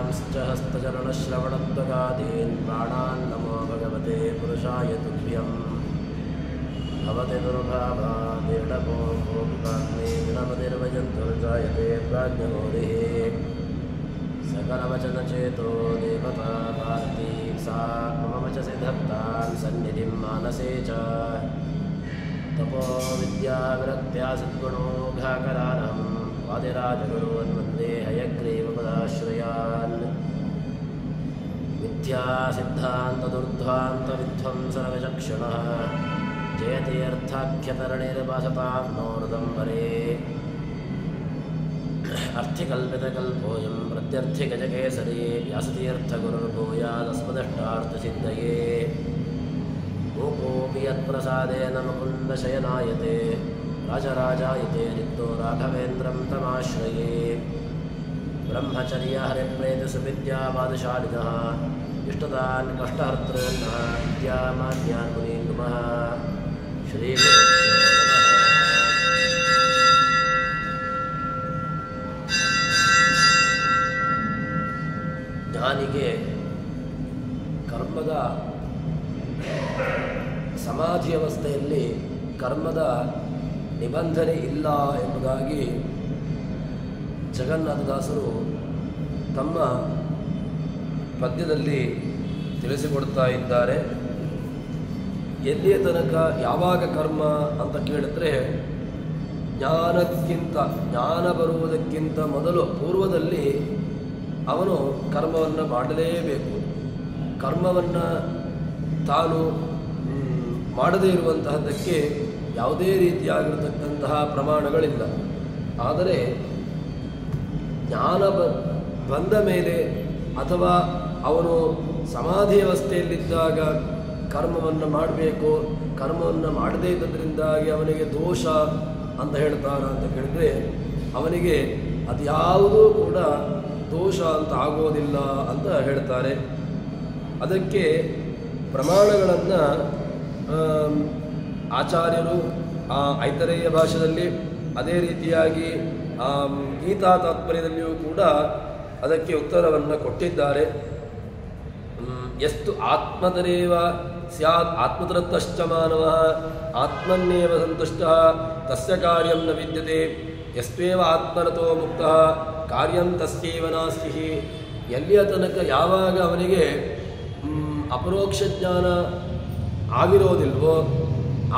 पादांश्च हस्तचरणश्रवणत्वगादीन् प्राणान् नमो भगवते पुरुषाय तुभ्यम् भवति दुर्भावादीर्णपो भोक्ताग्ने गुणमतिर्वयन्तुर्जायते प्राज्ञमौलिः सकलवचनचेतो देवता भारती सा मम वचसि धत्तान् सन्निधिं मानसे च तपो विद्याविरक्त्या सद्गुणोघाकरानं वादिराजगुरून् वन्दे हयग्रीवपदाश्रयान् मिथ्यासिद्धान्तदुर्ध्वान्तविध्वंसनविचक्षणः जयतीर्थाख्यतरणिर्भासतां नोर्दम्बरे अर्थिकल्पितकल्पोऽयं प्रत्यर्थिगजकेसरी व्यासतीर्थगुरुर्भूयादस्मदष्टार्थसिद्धये कोऽपि यत्प्रसादेन मुकुन्दशयनायते राजराजायते रिक्तो राघवेन्द्रं तमाश्रये ब्रह्मचर्यहरिप्रेतसुविद्यावादशालिनः इष्टदान् कष्टहर्तॄन्नः विद्यामान्यान् मुनीन् नुमः श्रीगुरुभ्यो नमः। ಜ್ಞಾನಿಗೆ ಕರ್ಮದ ಸಮಾಧಿ ಅವಸ್ಥೆಯಲ್ಲಿ ಕರ್ಮದ ನಿಬಂಧನೆ ಇಲ್ಲ ಎಂಬುದಾಗಿ ಜಗನ್ನಾಥದಾಸರು ತಮ್ಮ ಪದ್ಯದಲ್ಲಿ ತಿಳಿಸಿಕೊಡ್ತಾ ಇದ್ದಾರೆ. ಎಲ್ಲಿಯ ತನಕ ಯಾವಾಗ ಕರ್ಮ ಅಂತ ಕೇಳಿದ್ರೆ ಜ್ಞಾನ ಬರುವುದಕ್ಕಿಂತ ಮೊದಲು ಪೂರ್ವದಲ್ಲಿ ಅವನು ಕರ್ಮವನ್ನು ಮಾಡಲೇಬೇಕು. ಕರ್ಮವನ್ನು ತಾನು ಮಾಡದೇ ಇರುವಂತಹದ್ದಕ್ಕೆ ಯಾವುದೇ ರೀತಿಯಾಗಿರತಕ್ಕಂತಹ ಪ್ರಮಾಣಗಳಿಲ್ಲ. ಆದರೆ ಜ್ಞಾನ ಬಂದ ಮೇಲೆ ಅಥವಾ ಅವನು ಸಮಾಧಿ ಅವಸ್ಥೆಯಲ್ಲಿದ್ದಾಗ ಕರ್ಮವನ್ನು ಮಾಡಬೇಕು, ಕರ್ಮವನ್ನು ಮಾಡದೇ ಇದ್ದದ್ರಿಂದಾಗಿ ಅವನಿಗೆ ದೋಷ ಅಂತ ಹೇಳ್ತಾರ ಅಂತ ಕೇಳಿದ್ರೆ ಅವನಿಗೆ ಅದು ಯಾವುದೂ ಕೂಡ ದೋಷ ಅಂತ ಆಗೋದಿಲ್ಲ ಅಂತ ಹೇಳ್ತಾರೆ. ಅದಕ್ಕೆ ಪ್ರಮಾಣಗಳನ್ನು ಆಚಾರ್ಯರು ಐತರೇಯ ಭಾಷೆಯಲ್ಲಿ ಅದೇ ರೀತಿಯಾಗಿ ಗೀತಾ ತಾತ್ಪರ್ಯದಲ್ಲಿಯೂ ಕೂಡ ಅದಕ್ಕೆ ಉತ್ತರವನ್ನು ಕೊಟ್ಟಿದ್ದಾರೆ. ಎಷ್ಟು ಆತ್ಮತರೇವ ಸ್ಯಾತ್ ಆತ್ಮತರತಶ್ಚ ಮಾನವ ಆತ್ಮನ್ನೇವ ಸಂತುಷ್ಟ ತಸ್ಯ ಕಾರ್ಯಂ ನ ವಿದ್ಯತೆ ಯಸ್ವೇವ ಆತ್ಮರತೋ ಮುಕ್ತ ಕಾರ್ಯಂ ತಸ್ಯೈವ ನಾಸ್ತಿ. ಎಲ್ಲಿಯ ತನಕ ಯಾವಾಗ ಅವನಿಗೆ ಅಪರೋಕ್ಷ ಜ್ಞಾನ ಆಗಿರೋದಿಲ್ವೋ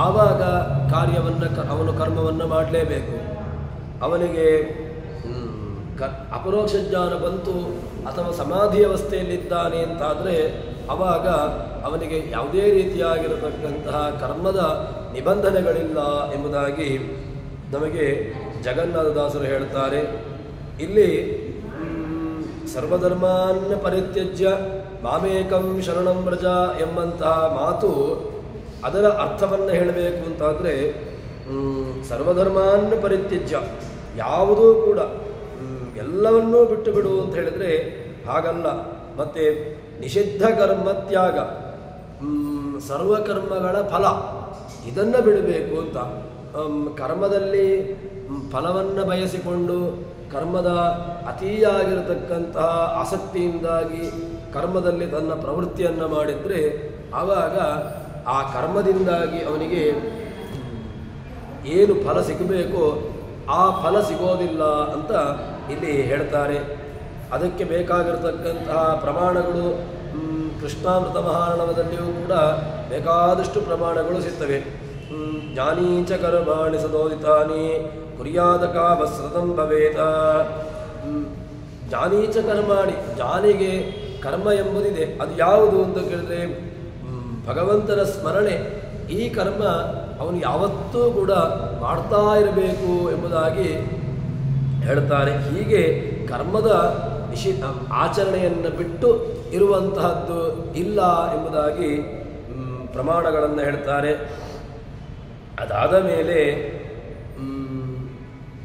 ಆವಾಗ ಅವನು ಕರ್ಮವನ್ನು ಮಾಡಲೇಬೇಕು. ಅವನಿಗೆ ಅಪರೋಕ್ಷ ಜ್ಞಾನ ಬಂತು ಅಥವಾ ಸಮಾಧಿ ಅವಸ್ಥೆಯಲ್ಲಿದ್ದಾನೆ ಅಂತಾದರೆ ಆವಾಗ ಅವನಿಗೆ ಯಾವುದೇ ರೀತಿಯಾಗಿರತಕ್ಕಂತಹ ಕರ್ಮದ ನಿಬಂಧನೆಗಳಿಲ್ಲ ಎಂಬುದಾಗಿ ನಮಗೆ ಜಗನ್ನಾಥದಾಸರು ಹೇಳ್ತಾರೆ. ಇಲ್ಲಿ ಸರ್ವಧರ್ಮಾನ್ ಪರಿತ್ಯಜ್ಯ ಮಾಮೇಕಂ ಶರಣಂ ವ್ರಜ ಎಂಬಂತಹ ಮಾತು ಅದರ ಅರ್ಥವನ್ನು ಹೇಳಬೇಕು ಅಂತಾದರೆ ಸರ್ವಧರ್ಮಾನ್ ಪರಿತ್ಯಜ್ಯ ಯಾವುದೂ ಕೂಡ ಎಲ್ಲವನ್ನೂ ಬಿಟ್ಟು ಬಿಡು ಅಂತ ಹೇಳಿದರೆ ಹಾಗಲ್ಲ. ಮತ್ತು ನಿಷಿದ್ಧ ಕರ್ಮ ತ್ಯಾಗ ಸರ್ವಕರ್ಮಗಳ ಫಲ ಇದನ್ನು ಬಿಡಬೇಕು ಅಂತ. ಕರ್ಮದಲ್ಲಿ ಫಲವನ್ನು ಬಯಸಿಕೊಂಡು ಕರ್ಮದ ಅತಿಯಾಗಿರತಕ್ಕಂತಹ ಆಸಕ್ತಿಯಿಂದಾಗಿ ಕರ್ಮದಲ್ಲಿ ತನ್ನ ಪ್ರವೃತ್ತಿಯನ್ನು ಮಾಡಿದರೆ ಆವಾಗ ಆ ಕರ್ಮದಿಂದಾಗಿ ಅವನಿಗೆ ಏನು ಫಲ ಸಿಗಬೇಕೋ ಆ ಫಲ ಸಿಗೋದಿಲ್ಲ ಅಂತ ಇಲ್ಲಿ ಹೇಳ್ತಾರೆ. ಅದಕ್ಕೆ ಬೇಕಾಗಿರತಕ್ಕಂತಹ ಪ್ರಮಾಣಗಳು ಕೃಷ್ಣಾಮೃತ ಮಹಾರ್ಣವದಲ್ಲಿಯೂ ಕೂಡ ಬೇಕಾದಷ್ಟು ಪ್ರಮಾಣಗಳು ಸಿಗ್ತವೆ. ಜ್ಞಾನೀಚ ಕರ್ಮಾಣಿ ಸದೋದಿತಾನಿ ಕುರ್ಯಾದ ಕಾಮಸ್ರತಂ ಭವೇತ. ಜ್ಞಾನೀಚ ಕರ್ಮಾಣಿ, ಜ್ಞಾನಿಗೆ ಕರ್ಮ ಎಂಬುದಿದೆ. ಅದು ಯಾವುದು ಅಂತ ಕೇಳಿದ್ರೆ ಭಗವಂತನ ಸ್ಮರಣೆ. ಈ ಕರ್ಮ ಅವನು ಯಾವತ್ತೂ ಕೂಡ ಮಾಡ್ತಾ ಇರಬೇಕು ಎಂಬುದಾಗಿ ಹೇಳ್ತಾರೆ. ಹೀಗೆ ಕರ್ಮದ ಆಚರಣೆಯನ್ನು ಬಿಟ್ಟು ಇರುವಂತಹದ್ದು ಇಲ್ಲ ಎಂಬುದಾಗಿ ಪ್ರಮಾಣಗಳನ್ನು ಹೇಳ್ತಾರೆ. ಅದಾದ ಮೇಲೆ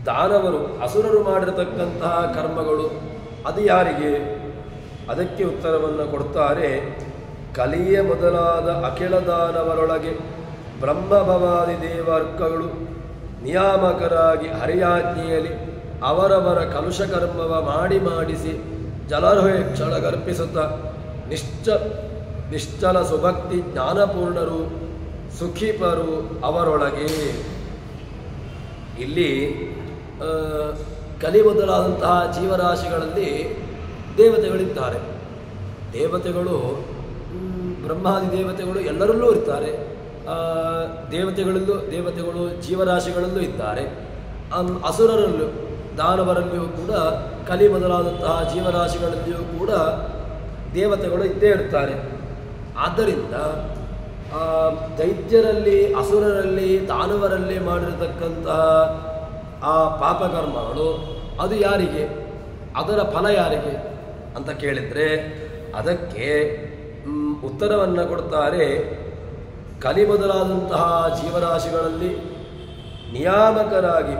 ದಾನವರು ಅಸುರರು ಮಾಡಿರತಕ್ಕಂತಹ ಕರ್ಮಗಳು ಅದು ಯಾರಿಗೆ? ಅದಕ್ಕೆ ಉತ್ತರವನ್ನು ಕೊಡ್ತಾರೆ. ಕಲಿಯ ಮೊದಲಾದ ಅಖಿಳ ದಾನವರೊಳಗೆ ಬ್ರಹ್ಮಭವಾದಿ ದೇವರ್ಕಗಳು ನಿಯಾಮಕರಾಗಿ ಹರಿಯಾಜ್ಞೆಯಲ್ಲಿ ಅವರವರ ಕಲುಷ ಕರ್ಮವ ಮಾಡಿಸಿ ಜಲರ್ಹೆ ಕ್ಷಣಗರ್ಪಿಸುತ್ತ ನಿಶ್ಚಲ ಸುಭಕ್ತಿ ಜ್ಞಾನಪೂರ್ಣರು ಸುಖಿಪರು ಅವರೊಳಗೆ. ಇಲ್ಲಿ ಕಲಿ ಮೊದಲಾದಂತಹ ಜೀವರಾಶಿಗಳಲ್ಲಿ ದೇವತೆಗಳಿದ್ದಾರೆ. ದೇವತೆಗಳು ಬ್ರಹ್ಮಾದಿ ದೇವತೆಗಳು ಎಲ್ಲರಲ್ಲೂ ಇರ್ತಾರೆ. ದೇವತೆಗಳು ಜೀವರಾಶಿಗಳಲ್ಲೂ ಇದ್ದಾರೆ. ಅಸುರರಲ್ಲೂ ದಾನವರಲ್ಲಿಯೂ ಕೂಡ ಕಲಿ ಮೊದಲಾದಂತಹ ಜೀವರಾಶಿಗಳಲ್ಲಿಯೂ ಕೂಡ ದೇವತೆಗಳು ಇದ್ದೇ ಇರ್ತಾರೆ. ಆದ್ದರಿಂದ ದೈತ್ಯರಲ್ಲಿ, ಅಸುರರಲ್ಲಿ, ದಾನವರಲ್ಲಿ ಮಾಡಿರತಕ್ಕಂತಹ ಆ ಪಾಪಕರ್ಮಗಳು ಅದು ಯಾರಿಗೆ, ಅದರ ಫಲ ಯಾರಿಗೆ ಅಂತ ಕೇಳಿದರೆ ಅದಕ್ಕೆ ಉತ್ತರವನ್ನು ಕೊಡ್ತಾರೆ. ಕಲಿ ಮೊದಲಾದಂತಹ ಜೀವರಾಶಿಗಳಲ್ಲಿ ನಿಯಾಮಕರಾಗಿ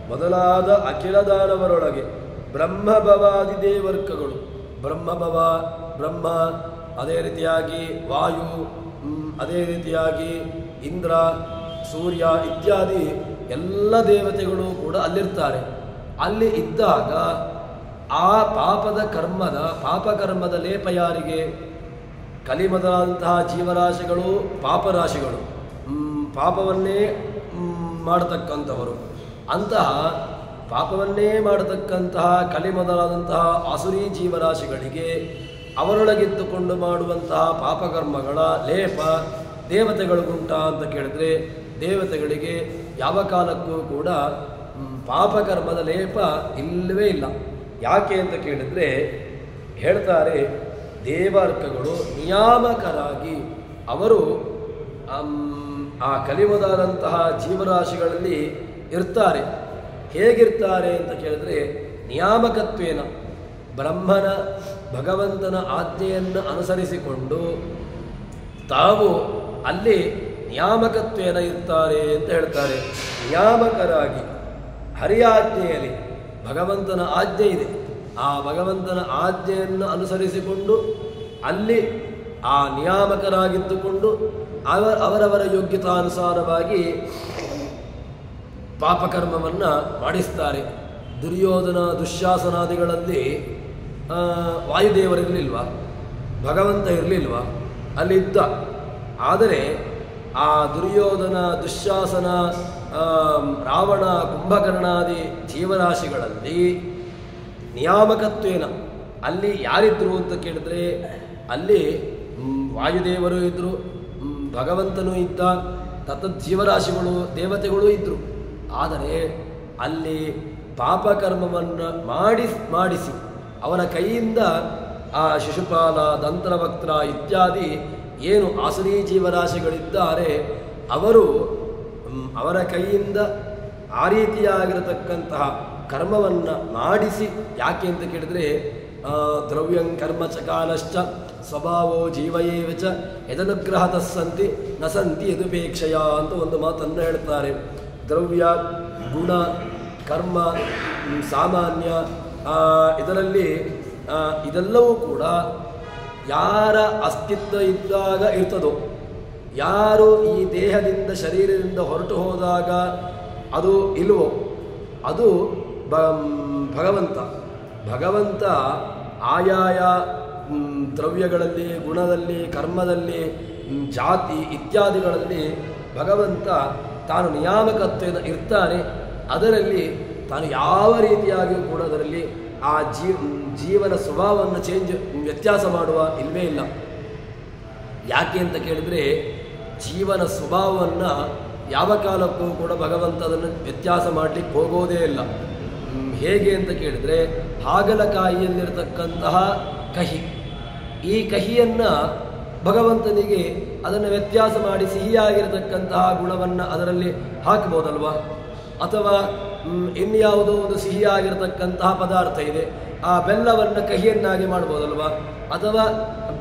ಮೊದಲಾದ ಅಖಿಲ ದಾನವರೊಳಗೆ ಬ್ರಹ್ಮಭವಾದಿ ದೇವರ್ಕಗಳು, ಬ್ರಹ್ಮ, ಅದೇ ರೀತಿಯಾಗಿ ವಾಯು, ಅದೇ ರೀತಿಯಾಗಿ ಇಂದ್ರ, ಸೂರ್ಯ ಇತ್ಯಾದಿ ಎಲ್ಲ ದೇವತೆಗಳು ಕೂಡ ಅಲ್ಲಿರ್ತಾರೆ. ಅಲ್ಲಿ ಇದ್ದಾಗ ಆ ಪಾಪಕರ್ಮದ ಲೇಪ ಯಾರಿಗೆ? ಕಲಿ ಮೊದಲಾದಂತಹ ಜೀವರಾಶಿಗಳು ಪಾಪರಾಶಿಗಳು, ಪಾಪವನ್ನೇ ಮಾಡತಕ್ಕಂಥವರು. ಅಂತಹ ಪಾಪವನ್ನೇ ಮಾಡತಕ್ಕಂತಹ ಕಲಿ ಮೊದಲಾದಂತಹ ಆಸುರಿ ಜೀವರಾಶಿಗಳಿಗೆ ಅವರೊಳಗಿದ್ದುಕೊಂಡು ಮಾಡುವಂತಹ ಪಾಪಕರ್ಮಗಳ ಲೇಪ ದೇವತೆಗಳಿಗುಂಟ ಅಂತ ಕೇಳಿದ್ರೆ ದೇವತೆಗಳಿಗೆ ಯಾವ ಕಾಲಕ್ಕೂ ಕೂಡ ಪಾಪಕರ್ಮದ ಲೇಪ ಇಲ್ಲವೇ ಇಲ್ಲ. ಯಾಕೆ ಅಂತ ಕೇಳಿದರೆ ಹೇಳ್ತಾರೆ, ದೇವಾರ್ಕಗಳು ನಿಯಾಮಕರಾಗಿ ಅವರು ಆ ಕಲಿ ಮೊದಲಾದಂತಹ ಜೀವರಾಶಿಗಳಲ್ಲಿ ಇರ್ತಾರೆ. ಹೇಗಿರ್ತಾರೆ ಅಂತ ಕೇಳಿದ್ರೆ ನಿಯಾಮಕತ್ವೇನ ಭಗವಂತನ ಆಜ್ಞೆಯನ್ನು ಅನುಸರಿಸಿಕೊಂಡು ತಾವು ಅಲ್ಲಿ ನಿಯಾಮಕತ್ವೇನ ಇರ್ತಾರೆ ಅಂತ ಹೇಳ್ತಾರೆ. ನಿಯಾಮಕರಾಗಿ ಹರಿಯಾಜ್ಞೆಯಲ್ಲಿ ಭಗವಂತನ ಆಜ್ಞೆ ಇದೆ, ಆ ಭಗವಂತನ ಆಜ್ಞೆಯನ್ನು ಅನುಸರಿಸಿಕೊಂಡು ಅಲ್ಲಿ ಆ ನಿಯಾಮಕರಾಗಿದ್ದುಕೊಂಡು ಅವರವರ ಯೋಗ್ಯತಾನುಸಾರವಾಗಿ ಪಾಪಕರ್ಮವನ್ನು ಮಾಡಿಸ್ತಾರೆ. ದುರ್ಯೋಧನ ದುಶ್ಯಾಸನಾದಿಗಳಲ್ಲಿ ವಾಯುದೇವರಿರಲಿಲ್ವಾ? ಭಗವಂತ ಇರಲಿಲ್ವಾ? ಅಲ್ಲಿದ್ದ. ಆದರೆ ಆ ದುರ್ಯೋಧನ ದುಶ್ಯಾಸನ ರಾವಣ ಕುಂಭಕರ್ಣಾದಿ ಜೀವರಾಶಿಗಳಲ್ಲಿ ನಿಯಾಮಕತ್ವೇನ ಅಲ್ಲಿ ಯಾರಿದ್ರು ಅಂತ ಕೇಳಿದ್ರೆ ಅಲ್ಲಿ ವಾಯುದೇವರು ಇದ್ದರು, ಭಗವಂತನೂ ಇದ್ದ, ತತ್ತಜ್ಜೀವರಾಶಿಗಳು ದೇವತೆಗಳು ಇದ್ದರು. ಆದರೆ ಅಲ್ಲಿ ಪಾಪಕರ್ಮವನ್ನು ಮಾಡಿಸಿ ಅವನ ಕೈಯಿಂದ ಆ ಶಿಶುಪಾಲ, ದಂತ್ರವಕ್ತ್ರ ಇತ್ಯಾದಿ ಏನು ಆಸುರಿ ಜೀವರಾಶಿಗಳಿದ್ದಾರೆ ಅವರು ಅವರ ಕೈಯಿಂದ ಆ ರೀತಿಯಾಗಿರತಕ್ಕಂತಹ ಕರ್ಮವನ್ನು ಮಾಡಿಸಿ, ಯಾಕೆ ಅಂತ ಕೇಳಿದರೆ ದ್ರವ್ಯಂ ಕರ್ಮ ಚಕಾಲಶ್ಚ ಸ್ವಭಾವೋ ಜೀವಯೇವ ಚ ಯದನುಗ್ರಹತಸ್ಸಂತಿ ನ ಸಂತಿ ಯದುಪೇಕ್ಷೆಯ ಅಂತ ಒಂದು ಮಾತನ್ನು ಹೇಳ್ತಾರೆ. ದ್ರವ್ಯ, ಗುಣ, ಕರ್ಮ, ಸಾಮಾನ್ಯ ಇದರಲ್ಲಿ ಇದೆಲ್ಲವೂ ಕೂಡ ಯಾರ ಅಸ್ತಿತ್ವ ಇದ್ದಾಗ ಇರ್ತದೋ, ಯಾರು ಈ ದೇಹದಿಂದ ಶರೀರದಿಂದ ಹೊರಟು ಹೋದಾಗ ಅದು ಇಲ್ವೋ ಅದು ಭಗವಂತ ಆಯಾಯ ದ್ರವ್ಯಗಳಲ್ಲಿ, ಗುಣದಲ್ಲಿ, ಕರ್ಮದಲ್ಲಿ, ಜಾತಿ ಇತ್ಯಾದಿಗಳಲ್ಲಿ ಭಗವಂತ ತಾನು ನಿಯಾಮಕತ್ವೇನ ಇರ್ತಾನೆ. ಅದರಲ್ಲಿ ತಾನು ಯಾವ ರೀತಿಯಾಗಿಯೂ ಕೂಡ ಅದರಲ್ಲಿ ಆ ಜೀವನ ಸ್ವಭಾವವನ್ನು ವ್ಯತ್ಯಾಸ ಮಾಡುವ ಇಲ್ಲವೇ ಇಲ್ಲ. ಯಾಕೆ ಅಂತ ಕೇಳಿದರೆ ಜೀವನ ಸ್ವಭಾವವನ್ನು ಯಾವ ಕಾಲಕ್ಕೂ ಕೂಡ ಭಗವಂತ ಅದನ್ನು ವ್ಯತ್ಯಾಸ ಮಾಡಲಿಕ್ಕೆ ಹೋಗೋದೇ ಇಲ್ಲ. ಹೇಗೆ ಅಂತ ಕೇಳಿದರೆ ಹಾಗಲಕಾಯಿಯಲ್ಲಿರತಕ್ಕಂತಹ ಕಹಿ, ಈ ಕಹಿಯನ್ನು ಭಗವಂತನಿಗೆ ಅದನ್ನು ವ್ಯತ್ಯಾಸ ಮಾಡಿ ಸಿಹಿಯಾಗಿರತಕ್ಕಂತಹ ಗುಣವನ್ನು ಅದರಲ್ಲಿ ಹಾಕ್ಬೋದಲ್ವ? ಅಥವಾ ಇನ್ಯಾವುದೋ ಒಂದು ಸಿಹಿಯಾಗಿರತಕ್ಕಂತಹ ಪದಾರ್ಥ ಇದೆ, ಆ ಬೆಲ್ಲವನ್ನು ಕಹಿಯನ್ನಾಗಿ ಮಾಡ್ಬೋದಲ್ವ? ಅಥವಾ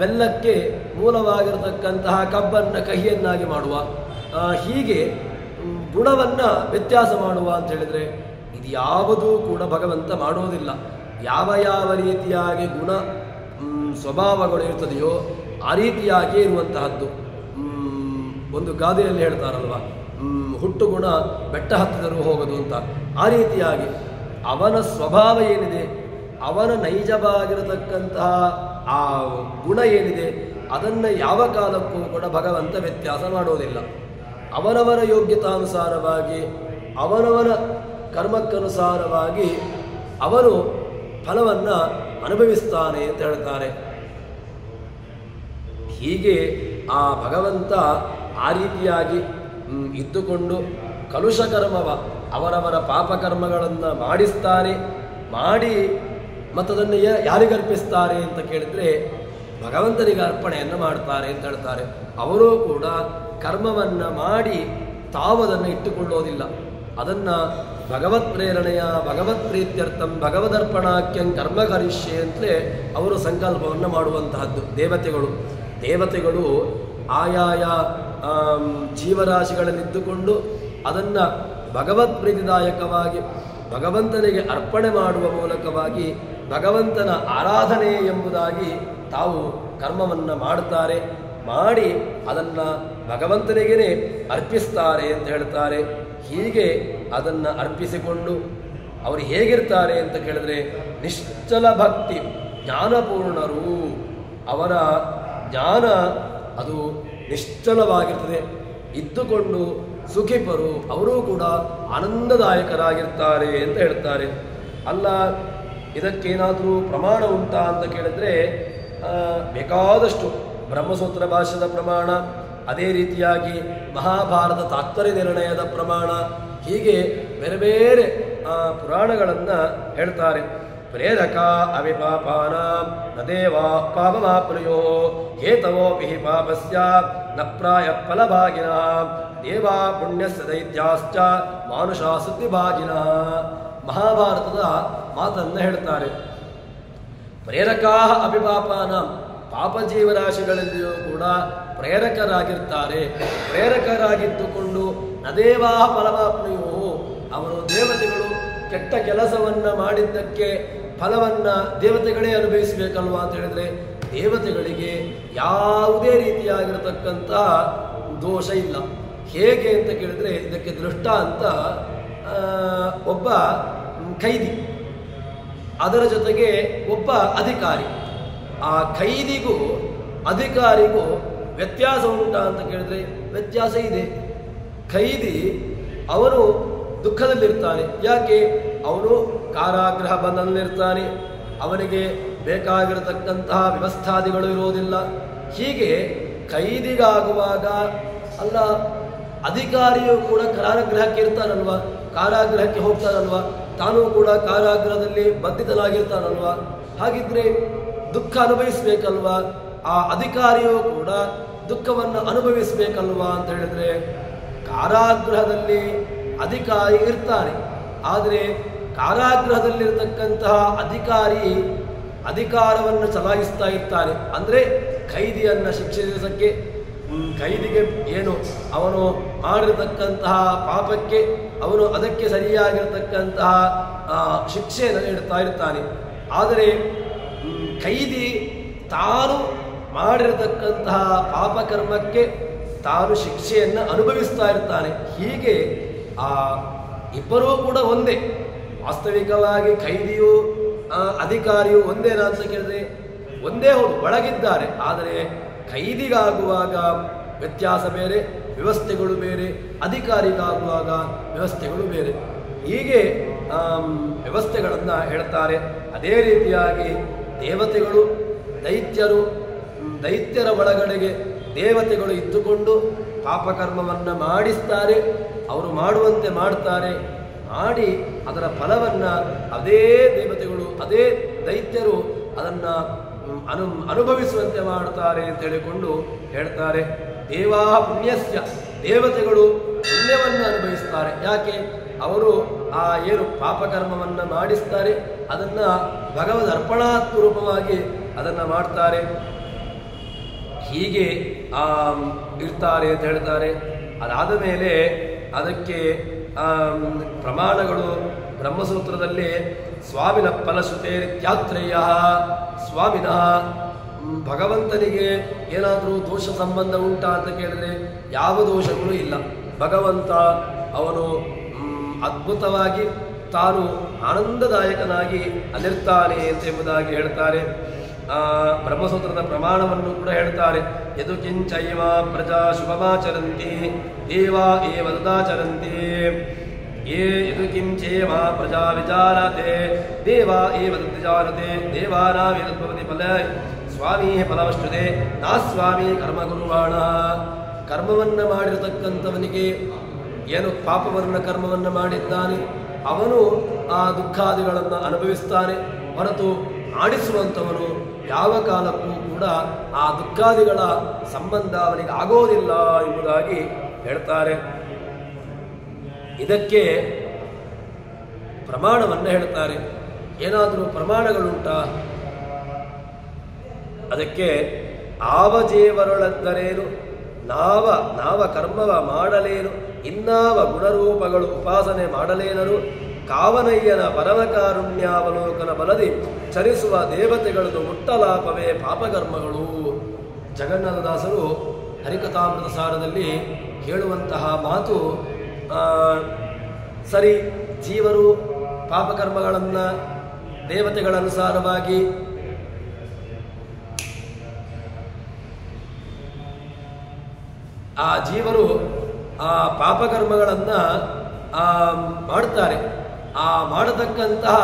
ಬೆಲ್ಲಕ್ಕೆ ಮೂಲವಾಗಿರತಕ್ಕಂತಹ ಕಬ್ಬನ್ನು ಕಹಿಯನ್ನಾಗಿ ಮಾಡುವ, ಹೀಗೆ ಗುಣವನ್ನು ವ್ಯತ್ಯಾಸ ಮಾಡುವ ಅಂತ ಹೇಳಿದರೆ ಇದು ಯಾವುದೂ ಕೂಡ ಭಗವಂತ ಮಾಡೋದಿಲ್ಲ. ಯಾವ ರೀತಿಯಾಗಿ ಗುಣ ಸ್ವಭಾವಗಳು ಇರ್ತದೆಯೋ ಆ ರೀತಿಯಾಗಿ ಇರುವಂತಹದ್ದು. ಒಂದು ಗಾದೆಯಲ್ಲಿ ಹೇಳ್ತಾರಲ್ವ, ಹುಟ್ಟು ಗುಣ ಬೆಟ್ಟ ಹತ್ತಿದರೂ ಹೋಗೋದು ಅಂತ. ಆ ರೀತಿಯಾಗಿ ಅವನ ಸ್ವಭಾವ ಏನಿದೆ ಅವನ ನೈಜವಾಗಿರತಕ್ಕಂತಹ ಆ ಗುಣ ಏನಿದೆ ಅದನ್ನು ಯಾವ ಕಾಲಕ್ಕೂ ಕೂಡ ಭಗವಂತ ವ್ಯತ್ಯಾಸ ಮಾಡೋದಿಲ್ಲ. ಅವನವನ ಯೋಗ್ಯತಾನುಸಾರವಾಗಿ ಅವನವನ ಕರ್ಮಕ್ಕನುಸಾರವಾಗಿ ಅವನು ಫಲವನ್ನು ಅನುಭವಿಸ್ತಾನೆ ಅಂತ ಹೇಳ್ತಾರೆ. ಹೀಗೆ ಆ ಭಗವಂತ ಆ ರೀತಿಯಾಗಿ ಇದ್ದುಕೊಂಡು ಕಲುಷ ಕರ್ಮವ ಅವರವರ ಪಾಪಕರ್ಮಗಳನ್ನು ಮಾಡಿಸ್ತಾನೆ. ಮಾಡಿ ಮತ್ತದನ್ನು ಯಾರಿಗರ್ಪಿಸ್ತಾರೆ ಅಂತ ಕೇಳಿದರೆ ಭಗವಂತನಿಗೆ ಅರ್ಪಣೆಯನ್ನು ಮಾಡ್ತಾರೆ ಅಂತ ಹೇಳ್ತಾರೆ. ಅವರೂ ಕೂಡ ಕರ್ಮವನ್ನು ಮಾಡಿ ತಾವದನ್ನು ಇಟ್ಟುಕೊಳ್ಳೋದಿಲ್ಲ. ಅದನ್ನು ಭಗವತ್ ಪ್ರೇರಣೆಯ ಭಗವತ್ ಪ್ರೀತ್ಯರ್ಥಂ ಭಗವದರ್ಪಣಾಖ್ಯಂ ಕರ್ಮ ಕರಿಷ್ಯೆ ಅಂತಲೇ ಅವರು ಸಂಕಲ್ಪವನ್ನು ಮಾಡುವಂತಹದ್ದು. ದೇವತೆಗಳು ಆಯಾಯ ಜೀವರಾಶಿಗಳನ್ನಿದ್ದುಕೊಂಡು ಅದನ್ನು ಭಗವತ್ ಪ್ರೀತಿದಾಯಕವಾಗಿ ಭಗವಂತನಿಗೆ ಅರ್ಪಣೆ ಮಾಡುವ ಮೂಲಕವಾಗಿ ಭಗವಂತನ ಆರಾಧನೆ ಎಂಬುದಾಗಿ ತಾವು ಕರ್ಮವನ್ನು ಮಾಡುತ್ತಾರೆ. ಮಾಡಿ ಅದನ್ನು ಭಗವಂತನಿಗೇ ಅರ್ಪಿಸ್ತಾರೆ ಅಂತ ಹೇಳ್ತಾರೆ. ಹೀಗೆ ಅದನ್ನು ಅರ್ಪಿಸಿಕೊಂಡು ಅವರು ಹೇಗಿರ್ತಾರೆ ಅಂತ ಕೇಳಿದ್ರೆ ನಿಶ್ಚಲ ಭಕ್ತಿ ಜ್ಞಾನಪೂರ್ಣರು. ಅವರ ಜ್ಞಾನ ಅದು ನಿಶ್ಚಲವಾಗಿರ್ತದೆ. ಇದ್ದುಕೊಂಡು ಸುಖಿಪರು, ಅವರೂ ಕೂಡ ಆನಂದದಾಯಕರಾಗಿರ್ತಾರೆ ಅಂತ ಹೇಳ್ತಾರೆ. ಅಲ್ಲ, ಇದಕ್ಕೇನಾದರೂ ಪ್ರಮಾಣ ಉಂಟಾ ಅಂತ ಕೇಳಿದ್ರೆ ಬೇಕಾದಷ್ಟು ಬ್ರಹ್ಮಸೂತ್ರ ಭಾಷ್ಯದ ಪ್ರಮಾಣ, ಅದೇ ರೀತಿಯಾಗಿ ಮಹಾಭಾರತ ತಾತ್ಪರ್ಯ ನಿರ್ಣಯದ ಪ್ರಮಾಣ, ಹೀಗೆ ಬೇರೆ ಬೇರೆ ಪುರಾಣಗಳನ್ನು ಹೇಳ್ತಾರೆ. ಪ್ರೇರಕ ಅವಿಪಾಪಾನ ನ ದೇವಾ ಪಾಪಮಾಪ್ನುಯೋ ಹೇತವೋಪಿ ಪಾಪಸ್ಯ ನ ಪ್ರಾಯ ಫಲಭಾಗಿನಃ ದೇವಾ ಪುಣ್ಯಸ್ಯ ದೈತ್ಯಾಶ್ಚ ಮಾನುಷಾ ಸುದ್ದಿಭಾಗಿನಃ. ಮಹಾಭಾರತದ ಮಾತನ್ನು ಹೇಳ್ತಾರೆ. ಪ್ರೇರಕಾ ಅಭಿಪಾಪಾನ, ಪಾಪ ಜೀವರಾಶಿಗಳಲ್ಲಿಯೂ ಕೂಡ ಪ್ರೇರಕರಾಗಿರ್ತಾರೆ. ಪ್ರೇರಕರಾಗಿದ್ದುಕೊಂಡು ನದೇವಾ ಫಲವಾಪ್ನಿಯು, ಅವರು ದೇವತೆಗಳು ಕೆಟ್ಟ ಕೆಲಸವನ್ನು ಮಾಡಿದ್ದಕ್ಕೆ ಫಲವನ್ನು ದೇವತೆಗಳೇ ಅನುಭವಿಸಬೇಕಲ್ವಾ ಅಂತ ಹೇಳಿದರೆ ದೇವತೆಗಳಿಗೆ ಯಾವುದೇ ರೀತಿಯಾಗಿರತಕ್ಕಂಥ ದೋಷ ಇಲ್ಲ. ಹೇಗೆ ಅಂತ ಕೇಳಿದರೆ ಇದಕ್ಕೆ ದೃಷ್ಟಾಂತ ಒಬ್ಬ ಖೈದಿ, ಅದರ ಜೊತೆಗೆ ಒಬ್ಬ ಅಧಿಕಾರಿ. ಆ ಖೈದಿಗೂ ಅಧಿಕಾರಿಗೂ ವ್ಯತ್ಯಾಸ ಉಂಟಾ ಅಂತ ಕೇಳಿದ್ರೆ ವ್ಯತ್ಯಾಸ ಇದೆ. ಖೈದಿ ಅವನು ದುಃಖದಲ್ಲಿರ್ತಾನೆ. ಯಾಕೆ? ಅವನು ಕಾರಾಗೃಹ ಬಂಧನದಲ್ಲಿರ್ತಾನೆ. ಅವನಿಗೆ ಬೇಕಾಗಿರತಕ್ಕಂತಹ ವ್ಯವಸ್ಥಾದಿಗಳು ಇರೋದಿಲ್ಲ. ಹೀಗೆ ಖೈದಿಗಾಗುವಾಗ ಅಲ್ಲ, ಅಧಿಕಾರಿಯು ಕೂಡ ಕಾರಾಗೃಹಕ್ಕೆ ಇರ್ತಾನಲ್ವ, ಕಾರಾಗೃಹಕ್ಕೆ ಹೋಗ್ತಾನಲ್ವ, ತಾನೂ ಕೂಡ ಕಾರಾಗೃಹದಲ್ಲಿ ಬಂಧಿತನಾಗಿರ್ತಾನಲ್ವ. ಹಾಗಿದ್ರೆ ದುಃಖ ಅನುಭವಿಸ್ಬೇಕಲ್ವ, ಆ ಅಧಿಕಾರಿಯೂ ಕೂಡ ದುಃಖವನ್ನು ಅನುಭವಿಸ್ಬೇಕಲ್ವಾ ಅಂತ ಹೇಳಿದ್ರೆ ಕಾರಾಗೃಹದಲ್ಲಿ ಅಧಿಕಾರಿ ಇರ್ತಾನೆ. ಆದರೆ ಕಾರಾಗೃಹದಲ್ಲಿರ್ತಕ್ಕಂತಹ ಅಧಿಕಾರಿ ಅಧಿಕಾರವನ್ನು ಚಲಾಯಿಸ್ತಾ ಇರ್ತಾನೆ. ಅಂದರೆ ಖೈದಿಯನ್ನು ಶಿಕ್ಷಿಸೋಕ್ಕೆ, ಖೈದಿಗೆ ಏನು ಅವನು ಮಾಡಿರತಕ್ಕಂತಹ ಪಾಪಕ್ಕೆ ಅವನು ಅದಕ್ಕೆ ಸರಿಯಾಗಿರತಕ್ಕಂತಹ ಶಿಕ್ಷೆಯನ್ನು ನೀಡ್ತಾ ಇರ್ತಾನೆ. ಆದರೆ ಖೈದಿ ತಾನು ಮಾಡಿರತಕ್ಕಂತಹ ಪಾಪಕರ್ಮಕ್ಕೆ ತಾನು ಶಿಕ್ಷೆಯನ್ನು ಅನುಭವಿಸ್ತಾ ಇರ್ತಾನೆ. ಹೀಗೆ ಆ ಇಬ್ಬರೂ ಕೂಡ ಒಂದೇ. ವಾಸ್ತವಿಕವಾಗಿ ಖೈದಿಯು ಅಧಿಕಾರಿಯು ಒಂದೇನಾ ಅಂತ ಕೇಳಿದ್ರೆ ಒಂದೇ, ಹೌದು, ಒಳಗಿದ್ದಾರೆ. ಆದರೆ ಖೈದಿಗಾಗುವಾಗ ವ್ಯತ್ಯಾಸ ಬೇರೆ, ವ್ಯವಸ್ಥೆಗಳು ಬೇರೆ, ಅಧಿಕಾರಿಗಾಗುವಾಗ ವ್ಯವಸ್ಥೆಗಳು ಬೇರೆ. ಹೀಗೆ ವ್ಯವಸ್ಥೆಗಳನ್ನು ಹೇಳ್ತಾರೆ. ಅದೇ ರೀತಿಯಾಗಿ ದೇವತೆಗಳು ದೈತ್ಯರ ಒಳಗಡೆಗೆ ದೇವತೆಗಳು ಇದ್ದುಕೊಂಡು ಪಾಪಕರ್ಮವನ್ನು ಮಾಡಿಸ್ತಾರೆ. ಅವರು ಮಾಡುವಂತೆ ಮಾಡ್ತಾರೆ. ಮಾಡಿ ಅದರ ಫಲವನ್ನು ಅದೇ ದೇವತೆಗಳು, ಅದೇ ದೈತ್ಯರು ಅದನ್ನು ಅನುಭವಿಸುವಂತೆ ಮಾಡ್ತಾರೆ ಅಂತ ಹೇಳಿಕೊಂಡು ಹೇಳ್ತಾರೆ. ದೇವಾ ಪುಣ್ಯಸ್ಯ, ದೇವತೆಗಳು ಪುಣ್ಯವನ್ನು ಅನುಭವಿಸ್ತಾರೆ. ಯಾಕೆ? ಅವರು ಆ ಏನು ಪಾಪಕರ್ಮವನ್ನು ಮಾಡಿಸ್ತಾರೆ ಅದನ್ನು ಭಗವದ್ ಅರ್ಪಣಾತ್ಮರೂಪವಾಗಿ ಅದನ್ನು ಮಾಡ್ತಾರೆ. ಹೀಗೆ ಇರ್ತಾರೆ ಅಂತ ಹೇಳ್ತಾರೆ. ಅದಾದ ಮೇಲೆ ಅದಕ್ಕೆ ಪ್ರಮಾಣಗಳು ಬ್ರಹ್ಮಸೂತ್ರದಲ್ಲಿ ಸ್ವಾಮಿನ ಫಲಶ್ರುತೇರಿತ್ಯಾತ್ರೇಯ, ಸ್ವಾಮಿನ ಭಗವಂತನಿಗೆ ಏನಾದರೂ ದೋಷ ಸಂಬಂಧ ಉಂಟಾ ಅಂತ ಕೇಳಿದ್ರೆ ಯಾವ ದೋಷಗಳು ಇಲ್ಲ. ಭಗವಂತ ಅವನು ಅದ್ಭುತವಾಗಿ ತಾನು ಆನಂದದಾಯಕನಾಗಿ ಅಲ್ಲಿರ್ತಾನೆ ಅಂತ ಎಂಬುದಾಗಿ ಹೇಳ್ತಾರೆ. ಬ್ರಹ್ಮಸೂತ್ರದ ಪ್ರಮಾಣವನ್ನು ಕೂಡ ಹೇಳ್ತಾರೆ. ಯದು ಕಿಂಚೈವ ಪ್ರಜಾ ಶುಭಮಾಚರಂತಿ ದೇವಾ ಏವ ತದಾಚರಂತಿ ಯದು ಕಿಂಚೇವ ಪ್ರಜಾ ವಿಚಾರತೆ ದೇವಾ ಏವ ತದ್ವಿಚಾರತೆ ದೇವಾನಾವೇತದ್ಭವತಿ ಫಲ ಸ್ವಾಮಿ ಫಲವಷ್ಟುತೆ ನಾ ಸ್ವಾಮಿ ಕರ್ಮಗುರುವಾಣ. ಕರ್ಮವನ್ನು ಮಾಡಿರತಕ್ಕಂಥವನಿಗೆ ಏನು ಪಾಪವನ್ನ ಕರ್ಮವನ್ನು ಮಾಡಿದ್ದಾನೆ ಅವನು ಆ ದುಃಖಾದಿಗಳನ್ನು ಅನುಭವಿಸ್ತಾನೆ ಹೊರತು ಆಡಿಸುವಂಥವನು ಯಾವ ಕಾಲಕ್ಕೂ ಕೂಡ ಆ ದುಃಖಾದಿಗಳ ಸಂಬಂಧ ಅವನಿಗೆ ಆಗೋದಿಲ್ಲ ಎಂಬುದಾಗಿ ಹೇಳ್ತಾರೆ. ಇದಕ್ಕೆ ಪ್ರಮಾಣವನ್ನು ಹೇಳ್ತಾರೆ. ಏನಾದರೂ ಪ್ರಮಾಣಗಳುಂಟಾ? ಅದಕ್ಕೆ ಆವಜೇವರೊಳದ್ದರೇನು ನಾವ ಕರ್ಮವ ಮಾಡಲೇನು ಇನ್ನಾವ ಗುಣರೂಪಗಳು ಉಪಾಸನೆ ಮಾಡಲೇನರು ಕಾವನಯ್ಯನ ಪರಮಕಾರುಣ್ಯಾವಲೋಕನ ಬಲದಿ ಚರಿಸುವ ದೇವತೆಗಳದು ಮುಟ್ಟಲಾಪವೇ ಪಾಪಕರ್ಮಗಳು. ಜಗನ್ನಾಥದಾಸರು ಹರಿಕಥಾಮೃತ ಸಾರದಲ್ಲಿ ಹೇಳುವಂತಹ ಮಾತು ಸರಿ. ಜೀವರು ಪಾಪಕರ್ಮಗಳನ್ನು ದೇವತೆಗಳನುಸಾರವಾಗಿ ಆ ಜೀವರು ಆ ಪಾಪಕರ್ಮಗಳನ್ನು ಮಾಡ್ತಾರೆ. ಆ ಮಾಡತಕ್ಕಂತಹ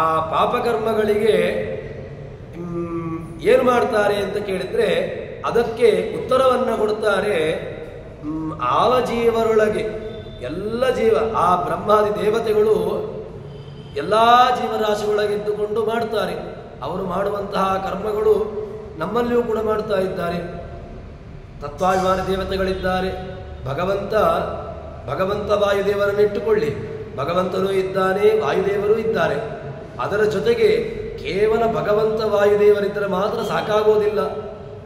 ಆ ಪಾಪಕರ್ಮಗಳಿಗೆ ಏನು ಮಾಡ್ತಾರೆ ಅಂತ ಕೇಳಿದರೆ ಅದಕ್ಕೆ ಉತ್ತರವನ್ನು ಕೊಡ್ತಾರೆ. ಆವ ಜೀವರೊಳಗೆ ಎಲ್ಲ ಜೀವ ಆ ಬ್ರಹ್ಮಾದಿ ದೇವತೆಗಳು ಎಲ್ಲ ಜೀವರಾಶಿಗಳೊಳಗಿದ್ದುಕೊಂಡು ಮಾಡ್ತಾರೆ. ಅವರು ಮಾಡುವಂತಹ ಕರ್ಮಗಳು ನಮ್ಮಲ್ಲಿಯೂ ಕೂಡ ಮಾಡ್ತಾ ಇದ್ದಾರೆ. ತತ್ವಾಭಿಮಾನ ದೇವತೆಗಳಿದ್ದಾರೆ. ಭಗವಂತ ವಾಯುದೇವರನ್ನು ಇಟ್ಟುಕೊಳ್ಳಿ, ಭಗವಂತನೂ ಇದ್ದಾನೆ, ವಾಯುದೇವರು ಇದ್ದಾರೆ. ಅದರ ಜೊತೆಗೆ ಕೇವಲ ಭಗವಂತ ವಾಯುದೇವರಿದ್ದರೆ ಮಾತ್ರ ಸಾಕಾಗೋದಿಲ್ಲ.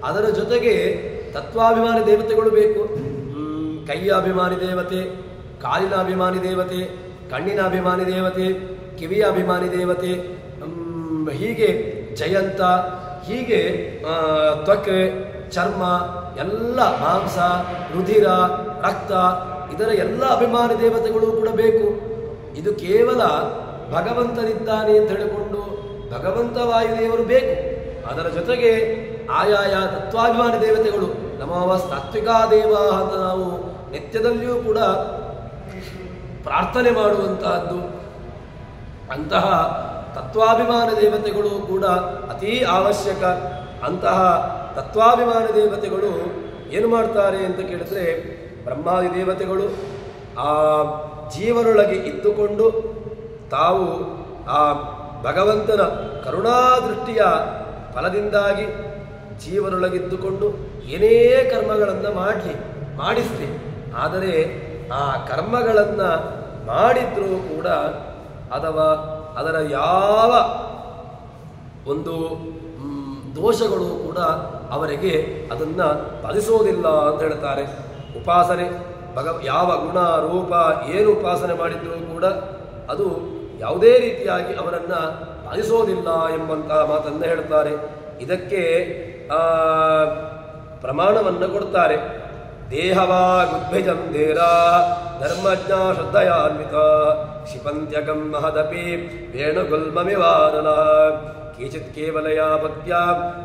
ಅದರ ಜೊತೆಗೆ ತತ್ವಾಭಿಮಾನಿ ದೇವತೆಗಳು ಬೇಕು. ಕೈಯ ಅಭಿಮಾನಿ ದೇವತೆ, ಕಾಲಿನ ಅಭಿಮಾನಿ ದೇವತೆ, ಕಣ್ಣಿನ ಅಭಿಮಾನಿ ದೇವತೆ, ಕಿವಿಯ ಅಭಿಮಾನಿ ದೇವತೆ, ಹೀಗೆ ಜಯಂತ, ಹೀಗೆ ತ್ವಕ್, ಚರ್ಮ, ಎಲ್ಲ ಮಾಂಸ, ರುಧಿರ, ರಕ್ತ, ಇದರ ಎಲ್ಲ ಅಭಿಮಾನಿ ದೇವತೆಗಳು ಕೂಡ ಬೇಕು. ಇದು ಕೇವಲ ಭಗವಂತನಿದ್ದಾನೆ ಅಂತ ಹೇಳಿಕೊಂಡು ಭಗವಂತ ವಾಯುದೇವರು ಬೇಕು. ಅದರ ಜೊತೆಗೆ ಆಯಾಯ ತತ್ವಾಭಿಮಾನಿ ದೇವತೆಗಳು ನಮಃ ಸಾತ್ವಿಕಾ ದೇವ ಅಂತ ನಾವು ನಿತ್ಯದಲ್ಲಿಯೂ ಕೂಡ ಪ್ರಾರ್ಥನೆ ಮಾಡುವಂತಹದ್ದು. ಅಂತಹ ತತ್ವಾಭಿಮಾನ ದೇವತೆಗಳು ಕೂಡ ಅತೀ ಅವಶ್ಯಕ. ಅಂತಹ ತತ್ವಾಭಿಮಾನ ದೇವತೆಗಳು ಏನು ಮಾಡ್ತಾರೆ ಅಂತ ಕೇಳಿದ್ರೆ ಬ್ರಹ್ಮಾದಿ ದೇವತೆಗಳು ಆ ಜೀವನೊಳಗೆ ಇದ್ದುಕೊಂಡು ತಾವು ಆ ಭಗವಂತನ ಕರುಣಾದೃಷ್ಟಿಯ ಫಲದಿಂದಾಗಿ ಜೀವನೊಳಗಿದ್ದುಕೊಂಡು ಏನೇ ಕರ್ಮಗಳನ್ನು ಮಾಡಿಸಲಿ. ಆದರೆ ಆ ಕರ್ಮಗಳನ್ನು ಮಾಡಿದ್ರೂ ಕೂಡ ಅಥವಾ ಅದರ ಯಾವ ಒಂದು ದೋಷಗಳು ಕೂಡ ಅವರಿಗೆ ಅದನ್ನು ಬಾಧಿಸೋದಿಲ್ಲ ಅಂತ ಹೇಳ್ತಾರೆ. ಉಪಾಸನೆ ಯಾವ ಗುಣ ರೂಪ ಏನು ಉಪಾಸನೆ ಮಾಡಿದ್ರೂ ಕೂಡ ಅದು ಯಾವುದೇ ರೀತಿಯಾಗಿ ಅವರನ್ನು ಬಾಧಿಸೋದಿಲ್ಲ ಎಂಬಂತಹ ಮಾತನ್ನು ಹೇಳ್ತಾರೆ. ಇದಕ್ಕೆ ಪ್ರಮಾಣವನ್ನು ಕೊಡ್ತಾರೆ. ದೇಹವಾಗುದ್ಭಿಜಂ ಧೀರ ಧರ್ಮಜ್ಞ ಶ್ರದ್ಧಯಾನ್ವಿತ ಕ್ಷಿಪಂತ್ಯಗಂ ಮಹದಪಿ ವೇಣುಗುಲ್ಮಮಿವಾನನ ಕೇಚಿತ್ ಕೇವಲಯ ಭಕ್ತ್ಯಾ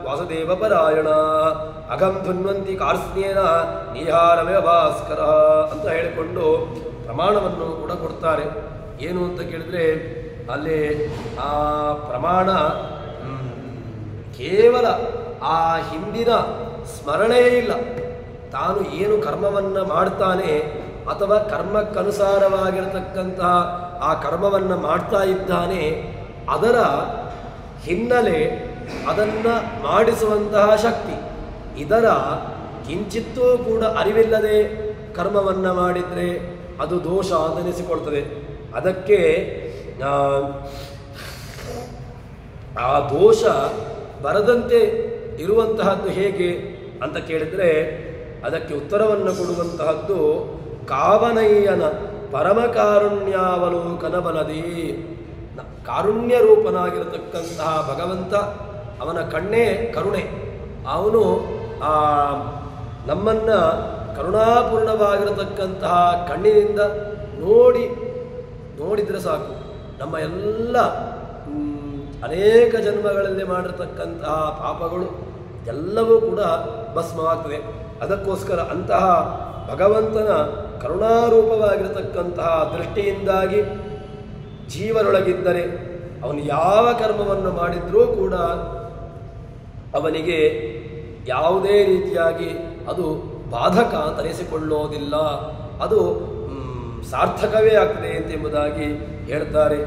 ವಾಸುದೇವ ಪರಾಯಣ ಅಗಂ ಧುನ್ವಂತಿ ಕಾರ್ಸ್ನೇನ ನಿಹಾರಮೇವ ಭಾಸ್ಕರ ಅಂತ ಹೇಳಿಕೊಂಡು ಪ್ರಮಾಣವನ್ನು ಕೂಡ ಕೊಡ್ತಾರೆ. ಏನು ಅಂತ ಕೇಳಿದ್ರೆ ಅಲ್ಲಿ ಆ ಪ್ರಮಾಣ ಕೇವಲ ಆ ಹಿಂದಿನ ಸ್ಮರಣೆಯೇ ಇಲ್ಲ. ತಾನು ಏನು ಕರ್ಮವನ್ನು ಮಾಡ್ತಾನೆ ಅಥವಾ ಕರ್ಮಕ್ಕನುಸಾರವಾಗಿರತಕ್ಕಂತಹ ಆ ಕರ್ಮವನ್ನು ಮಾಡ್ತಾ ಇದ್ದಾನೆ, ಅದರ ಹಿನ್ನೆಲೆ, ಅದನ್ನು ಮಾಡಿಸುವಂತಹ ಶಕ್ತಿ, ಇದರ ಕಿಂಚಿತ್ತೂ ಕೂಡ ಅರಿವಿಲ್ಲದೆ ಕರ್ಮವನ್ನು ಮಾಡಿದರೆ ಅದು ದೋಷ ಅಂತ ಅನಿಸಿಕೊಳ್ತದೆ. ಅದಕ್ಕೆ ಆ ದೋಷ ಬರದಂತೆ ಇರುವಂತಹದ್ದು ಹೇಗೆ ಅಂತ ಕೇಳಿದರೆ ಅದಕ್ಕೆ ಉತ್ತರವನ್ನು ಕೊಡುವಂತಹದ್ದು ಕಾವನಯ್ಯನ ಪರಮಕಾರುಣ್ಯಾವಲೋಕನ ಬಲದಿ. ಕಾರುಣ್ಯ ರೂಪನಾಗಿರತಕ್ಕಂತಹ ಭಗವಂತ, ಅವನ ಕಣ್ಣೇ ಕರುಣೆ. ಅವನು ನಮ್ಮನ್ನು ಕರುಣಾಪೂರ್ಣವಾಗಿರತಕ್ಕಂತಹ ಕಣ್ಣಿನಿಂದ ನೋಡಿದರೆ ಸಾಕು. ನಮ್ಮ ಎಲ್ಲ ಅನೇಕ ಜನ್ಮಗಳಲ್ಲಿ ಮಾಡಿರ್ತಕ್ಕಂತಹ ಪಾಪಗಳು ಎಲ್ಲವೂ ಕೂಡ ಭಸ್ಮವಾಗ್ತದೆ. ಅದಕ್ಕೋಸ್ಕರ ಅಂತಹ ಭಗವಂತನ ಕರುಣಾರೂಪವಾಗಿರತಕ್ಕಂತಹ ದೃಷ್ಟಿಯಿಂದಾಗಿ ಜೀವನೊಳಗಿದ್ದರೆ ಅವನು ಯಾವ ಕರ್ಮವನ್ನು ಮಾಡಿದ್ರೂ ಕೂಡ ಅವನಿಗೆ ಯಾವುದೇ ರೀತಿಯಾಗಿ ಅದು ಬಾಧಕ ತರಿಸಿಕೊಳ್ಳೋದಿಲ್ಲ, ಅದು ಸಾರ್ಥಕವೇ ಆಗ್ತದೆ ಎಂಬುದಾಗಿ ಹೇಳ್ತಾರೆ.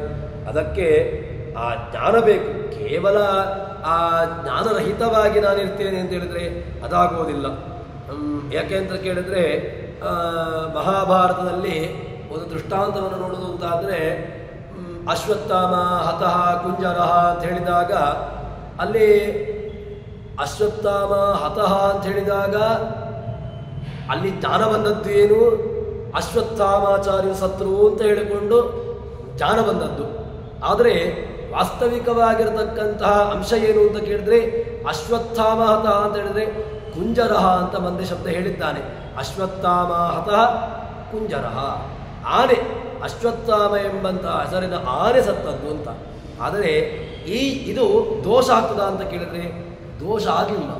ಅದಕ್ಕೆ ಆ ಜ್ಞಾನ ಬೇಕು. ಕೇವಲ ಆ ಜ್ಞಾನರಹಿತವಾಗಿ ನಾನಿರ್ತೇನೆ ಅಂತ ಹೇಳಿದರೆ ಅದಾಗೋದಿಲ್ಲ. ಯಾಕೆ ಅಂತ ಕೇಳಿದ್ರೆ ಮಹಾಭಾರತದಲ್ಲಿ ಒಂದು ದೃಷ್ಟಾಂತವನ್ನು ನೋಡೋದು ಅಂತಾದರೆ ಅಶ್ವತ್ಥಾಮ ಹತಃ ಕುಂಜರಃ ಅಂತ ಹೇಳಿದಾಗ ಅಲ್ಲಿ ಅಶ್ವತ್ಥಾಮ ಹತಃ ಅಂತ ಹೇಳಿದಾಗ ಅಲ್ಲಿ ಜ್ಞಾನ ಬಂದದ್ದು ಏನು? ಅಶ್ವತ್ಥಾಮಾಚಾರ್ಯ ಸತ್ರು ಅಂತ ಹೇಳಿಕೊಂಡು ಜ್ಞಾನ ಬಂದದ್ದು. ಆದರೆ ವಾಸ್ತವಿಕವಾಗಿರತಕ್ಕಂತಹ ಅಂಶ ಏನು ಅಂತ ಕೇಳಿದ್ರೆ ಅಶ್ವತ್ಥಾಮ ಹತಃ ಅಂತ ಹೇಳಿದ್ರೆ ಕುಂಜರಃ ಅಂತ ಒಂದೇ ಶಬ್ದ ಹೇಳಿದ್ದಾನೆ. ಅಶ್ವತ್ಥಾಮ ಹತಃ ಕುಂಜರಃ, ಆನೆ, ಅಶ್ವತ್ಥಾಮ ಎಂಬಂತಹ ಹೆಸರಿನ ಆನೆ ಸತ್ತದ್ದು ಅಂತ. ಆದರೆ ಇದು ದೋಷ ಆಗ್ತದ ಅಂತ ಕೇಳಿದ್ರೆ ದೋಷ ಆಗಲಿಲ್ಲ.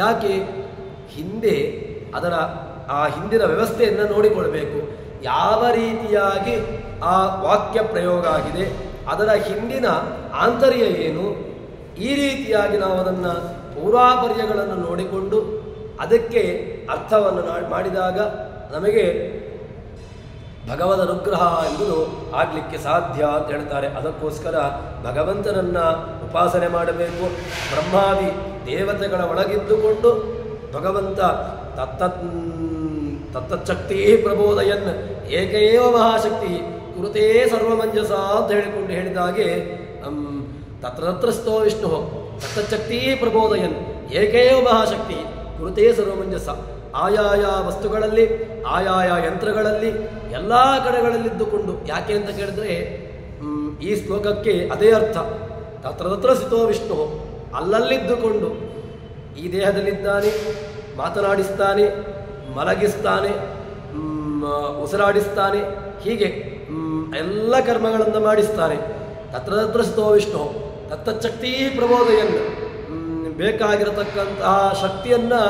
ಯಾಕೆ? ಹಿಂದೆ ಅದರ ಆ ಹಿಂದಿನ ವ್ಯವಸ್ಥೆಯನ್ನು ನೋಡಿಕೊಳ್ಬೇಕು. ಯಾವ ರೀತಿಯಾಗಿ ಆ ವಾಕ್ಯ ಪ್ರಯೋಗ ಆಗಿದೆ, ಅದರ ಹಿಂದಿನ ಆಂತರ್ಯ ಏನು, ಈ ರೀತಿಯಾಗಿ ನಾವು ಅದನ್ನು ಪೂರ್ವಾಪರ್ಯಗಳನ್ನು ನೋಡಿಕೊಂಡು ಅದಕ್ಕೆ ಅರ್ಥವನ್ನು ಮಾಡಿದಾಗ ನಮಗೆ ಭಗವದ್ ಅನುಗ್ರಹ ಎಂಬುದು ಆಗಲಿಕ್ಕೆ ಸಾಧ್ಯ ಅಂತ ಹೇಳ್ತಾರೆ. ಅದಕ್ಕೋಸ್ಕರ ಭಗವಂತನನ್ನು ಉಪಾಸನೆ ಮಾಡಬೇಕು. ಬ್ರಹ್ಮಾದಿ ದೇವತೆಗಳ ಒಳಗಿದ್ದುಕೊಂಡು ಭಗವಂತ ತತ್ತಚ್ಛಕ್ತಿ ಪ್ರಬೋಧಯನ್ ಏಕಏವ ಮಹಾಶಕ್ತಿ ಕುರುತೇ ಸರ್ವಮಂಜಸ ಅಂತ ಹೇಳಿದಾಗೆ ತತ್ರಸ್ಥೋ ವಿಷ್ಣು ತತ್ತಚ್ಛಕ್ತಿ ಪ್ರಬೋಧಯನ್ ಏಕೇವ ಮಹಾಶಕ್ತಿ ಕುರುತೇ ಸರ್ವಮಂಜಸ. ಆಯಾಯ ವಸ್ತುಗಳಲ್ಲಿ ಆಯಾಯ ಯಂತ್ರಗಳಲ್ಲಿ ಎಲ್ಲ ಕಡೆಗಳಲ್ಲಿದ್ದುಕೊಂಡು, ಯಾಕೆ ಅಂತ ಕೇಳಿದ್ರೆ ಈ ಶ್ಲೋಕಕ್ಕೆ ಅದೇ ಅರ್ಥ. ತತ್ರ ಸ್ಥಿತೋ ವಿಷ್ಣು, ಅಲ್ಲಲ್ಲಿದ್ದುಕೊಂಡು ಈ ದೇಹದಲ್ಲಿದ್ದಾನೆ, ಮಾತನಾಡಿಸ್ತಾನೆ, ಮಲಗಿಸ್ತಾನೆ, ಉಸಿರಾಡಿಸ್ತಾನೆ, ಹೀಗೆ ಎಲ್ಲ ಕರ್ಮಗಳನ್ನು ಮಾಡಿಸ್ತಾನೆ. ತತ್ರ ಸ್ಥಿತೋ ವಿಷ್ಣು ತತ್ತಚ್ಛಕ್ತಿ ಪ್ರಬೋಧೆಯನ್ನು ಬೇಕಾಗಿರತಕ್ಕಂತಹ ಶಕ್ತಿಯನ್ನು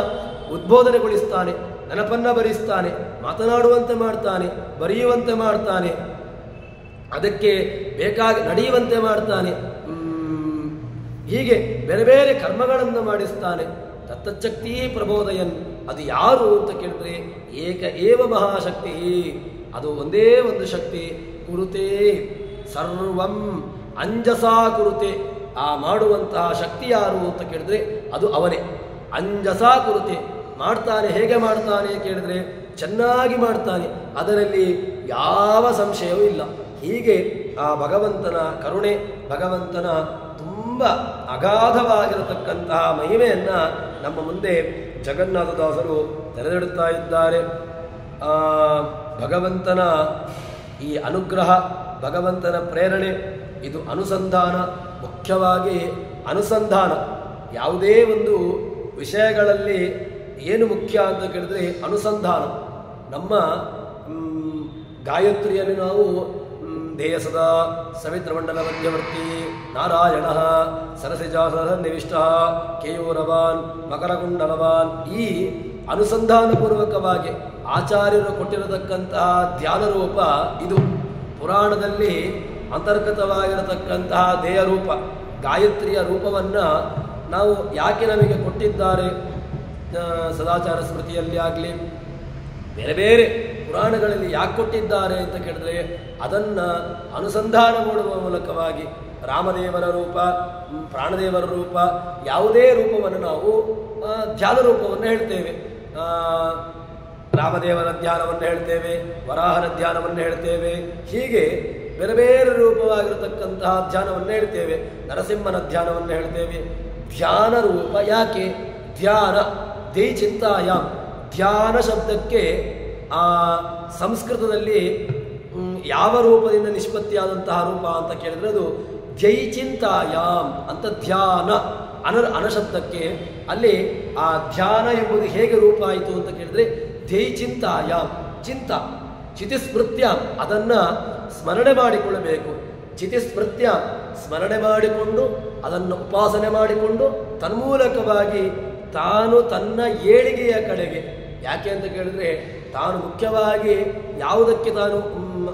ಉದ್ಬೋಧನೆಗೊಳಿಸ್ತಾನೆ, ನೆನಪನ್ನು ಬರೆಸ್ತಾನೆ, ಮಾತನಾಡುವಂತೆ ಮಾಡ್ತಾನೆ, ಬರೆಯುವಂತೆ ಮಾಡ್ತಾನೆ, ಅದಕ್ಕೆ ಬೇಕಾಗಿ ನಡೆಯುವಂತೆ ಮಾಡ್ತಾನೆ, ಹೀಗೆ ಬೇರೆ ಬೇರೆ ಕರ್ಮಗಳನ್ನು ಮಾಡಿಸ್ತಾನೆ. ತತ್ತಚ್ಛಕ್ತಿ ಪ್ರಬೋಧಯನ್, ಅದು ಯಾರು ಅಂತ ಕೇಳಿದ್ರೆ ಏಕ ಏವ ಮಹಾಶಕ್ತಿ, ಅದು ಒಂದೇ ಒಂದು ಶಕ್ತಿ. ಕುರುತೆ ಸರ್ವಂ ಅಂಜಸಾ ಕುರುತೆ, ಆ ಮಾಡುವಂತಹ ಶಕ್ತಿ ಯಾರು ಅಂತ ಕೇಳಿದ್ರೆ ಅದು ಅವನೇ. ಅಂಜಸಾ ಕುರುತೆ, ಮಾಡ್ತಾನೆ. ಹೇಗೆ ಮಾಡ್ತಾನೆ ಕೇಳಿದ್ರೆ ಚೆನ್ನಾಗಿ ಮಾಡ್ತಾನೆ, ಅದರಲ್ಲಿ ಯಾವ ಸಂಶಯವೂ ಇಲ್ಲ. ಹೀಗೆ ಆ ಭಗವಂತನ ಕರುಣೆ, ಭಗವಂತನ ತುಂಬ ಅಗಾಧವಾಗಿರತಕ್ಕಂತಹ ಮಹಿಮೆಯನ್ನು ನಮ್ಮ ಮುಂದೆ ಜಗನ್ನಾಥದಾಸರು ತೆರೆದಿಡುತ್ತಾ ಇದ್ದಾರೆ. ಭಗವಂತನ ಈ ಅನುಗ್ರಹ, ಭಗವಂತನ ಪ್ರೇರಣೆ, ಇದು ಅನುಸಂಧಾನ. ಮುಖ್ಯವಾಗಿ ಅನುಸಂಧಾನ. ಯಾವುದೇ ಒಂದು ವಿಷಯಗಳಲ್ಲಿ ಏನು ಮುಖ್ಯ ಅಂತ ಕೇಳಿದ್ರೆ ಅನುಸಂಧಾನ. ನಮ್ಮ ಗಾಯತ್ರಿಯಲ್ಲಿ ನಾವು ಧ್ಯೇಯ ಸದಾ ಸವಿತ್ರಮಂಡಲ ಮಧ್ಯವರ್ತಿ ನಾರಾಯಣ ಸರಸಿಜಾಸನ್ನಿವಿಷ್ಟ ಕೇಯೂರವಾನ್ ಮಕರಕುಂಡಲವಾನ್, ಈ ಅನುಸಂಧಾನಪೂರ್ವಕವಾಗಿ ಆಚಾರ್ಯರು ಕೊಟ್ಟಿರತಕ್ಕಂತಹ ಧ್ಯಾನ ರೂಪ ಇದು. ಪುರಾಣದಲ್ಲಿ ಅಂತರ್ಗತವಾಗಿರತಕ್ಕಂತಹ ದೇಹ ರೂಪ ಗಾಯತ್ರಿಯ ರೂಪವನ್ನು ನಾವು ಯಾಕೆ ನಮಗೆ ಕೊಟ್ಟಿದ್ದಾರೆ, ಸದಾಚಾರ ಸ್ಮೃತಿಯಲ್ಲಿ ಆಗಲಿ ಬೇರೆ ಬೇರೆ ಪುರಾಣಗಳಲ್ಲಿ ಯಾಕೆ ಕೊಟ್ಟಿದ್ದಾರೆ ಅಂತ ಕೇಳಿದ್ರೆ ಅದನ್ನು ಅನುಸಂಧಾನ ಮಾಡುವ ಮೂಲಕವಾಗಿ ರಾಮದೇವರ ರೂಪ, ಪ್ರಾಣದೇವರ ರೂಪ, ಯಾವುದೇ ರೂಪವನ್ನು ನಾವು ಧ್ಯಾನ ರೂಪವನ್ನು ಹೇಳ್ತೇವೆ. ರಾಮದೇವರ ಧ್ಯಾನವನ್ನು ಹೇಳ್ತೇವೆ, ವರಾಹನ ಧ್ಯಾನವನ್ನು ಹೇಳ್ತೇವೆ, ಹೀಗೆ ಬೇರೆ ಬೇರೆ ರೂಪವಾಗಿರತಕ್ಕಂತಹ ಧ್ಯಾನವನ್ನು ಹೇಳ್ತೇವೆ. ನರಸಿಂಹನ ಧ್ಯಾನವನ್ನು ಹೇಳ್ತೇವೆ. ಧ್ಯಾನ ರೂಪ ಯಾಕೆ? ಧ್ಯಾನ ಧೈ ಚಿಂತಾಯಾಮ್, ಧ್ಯಾನ ಶಬ್ದಕ್ಕೆ ಸಂಸ್ಕೃತದಲ್ಲಿ ಯಾವ ರೂಪದಿಂದ ನಿಷ್ಪತ್ತಿಯಾದಂತಹ ರೂಪ ಅಂತ ಕೇಳಿದ್ರೆ ಅದು ಧ್ಯೈ ಚಿಂತಾಯಾಮ್ ಅಂತ. ಧ್ಯಾನ ಅನಶಬ್ದಕ್ಕೆ ಅಲ್ಲಿ ಆ ಧ್ಯಾನ ಎಂಬುದು ಹೇಗೆ ರೂಪ ಆಯಿತು ಅಂತ ಕೇಳಿದ್ರೆ ಧ್ಯೈ ಚಿಂತಾಯಾಮ್, ಚಿಂತ ಚಿತಿಸ್ಮೃತ್ಯಾಮ್, ಅದನ್ನು ಸ್ಮರಣೆ ಮಾಡಿಕೊಳ್ಳಬೇಕು. ಚಿತಿಸ್ಮೃತ್ಯ ಸ್ಮರಣೆ ಮಾಡಿಕೊಂಡು ಅದನ್ನು ಉಪಾಸನೆ ಮಾಡಿಕೊಂಡು ತನ್ಮೂಲಕವಾಗಿ ತಾನು ತನ್ನ ಏಳಿಗೆಯ ಕಡೆಗೆ, ಯಾಕೆ ಅಂತ ಕೇಳಿದ್ರೆ ತಾನು ಮುಖ್ಯವಾಗಿ ಯಾವುದಕ್ಕೆ ತಾನು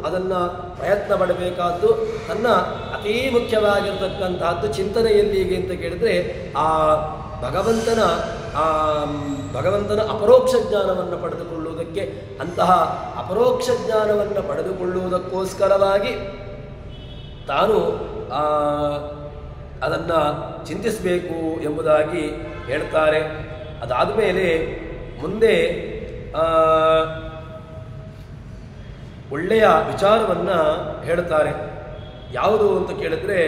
ಅದನ್ನು ಪ್ರಯತ್ನ ಪಡಬೇಕಾದ್ದು, ತನ್ನ ಅತೀ ಮುಖ್ಯವಾಗಿರತಕ್ಕಂತಹದ್ದು ಚಿಂತನೆ ಎಲ್ಲಿಗೆ ಅಂತ ಕೇಳಿದ್ರೆ ಆ ಭಗವಂತನ ಅಪರೋಕ್ಷ ಜ್ಞಾನವನ್ನು ಪಡೆದುಕೊಳ್ಳುವುದಕ್ಕೆ, ಅಂತಹ ಅಪರೋಕ್ಷ ಜ್ಞಾನವನ್ನು ಪಡೆದುಕೊಳ್ಳುವುದಕ್ಕೋಸ್ಕರವಾಗಿ ತಾನು ಅದನ್ನು ಚಿಂತಿಸಬೇಕು ಎಂಬುದಾಗಿ ಹೇಳ್ತಾರೆ. ಅದಾದ ಮೇಲೆ ಮುಂದೆ ಒಳ್ಳೆಯ ವಿಚಾರವನ್ನು ಹೇಳ್ತಾರೆ. ಯಾವುದು ಅಂತ ಕೇಳಿದ್ರೆ,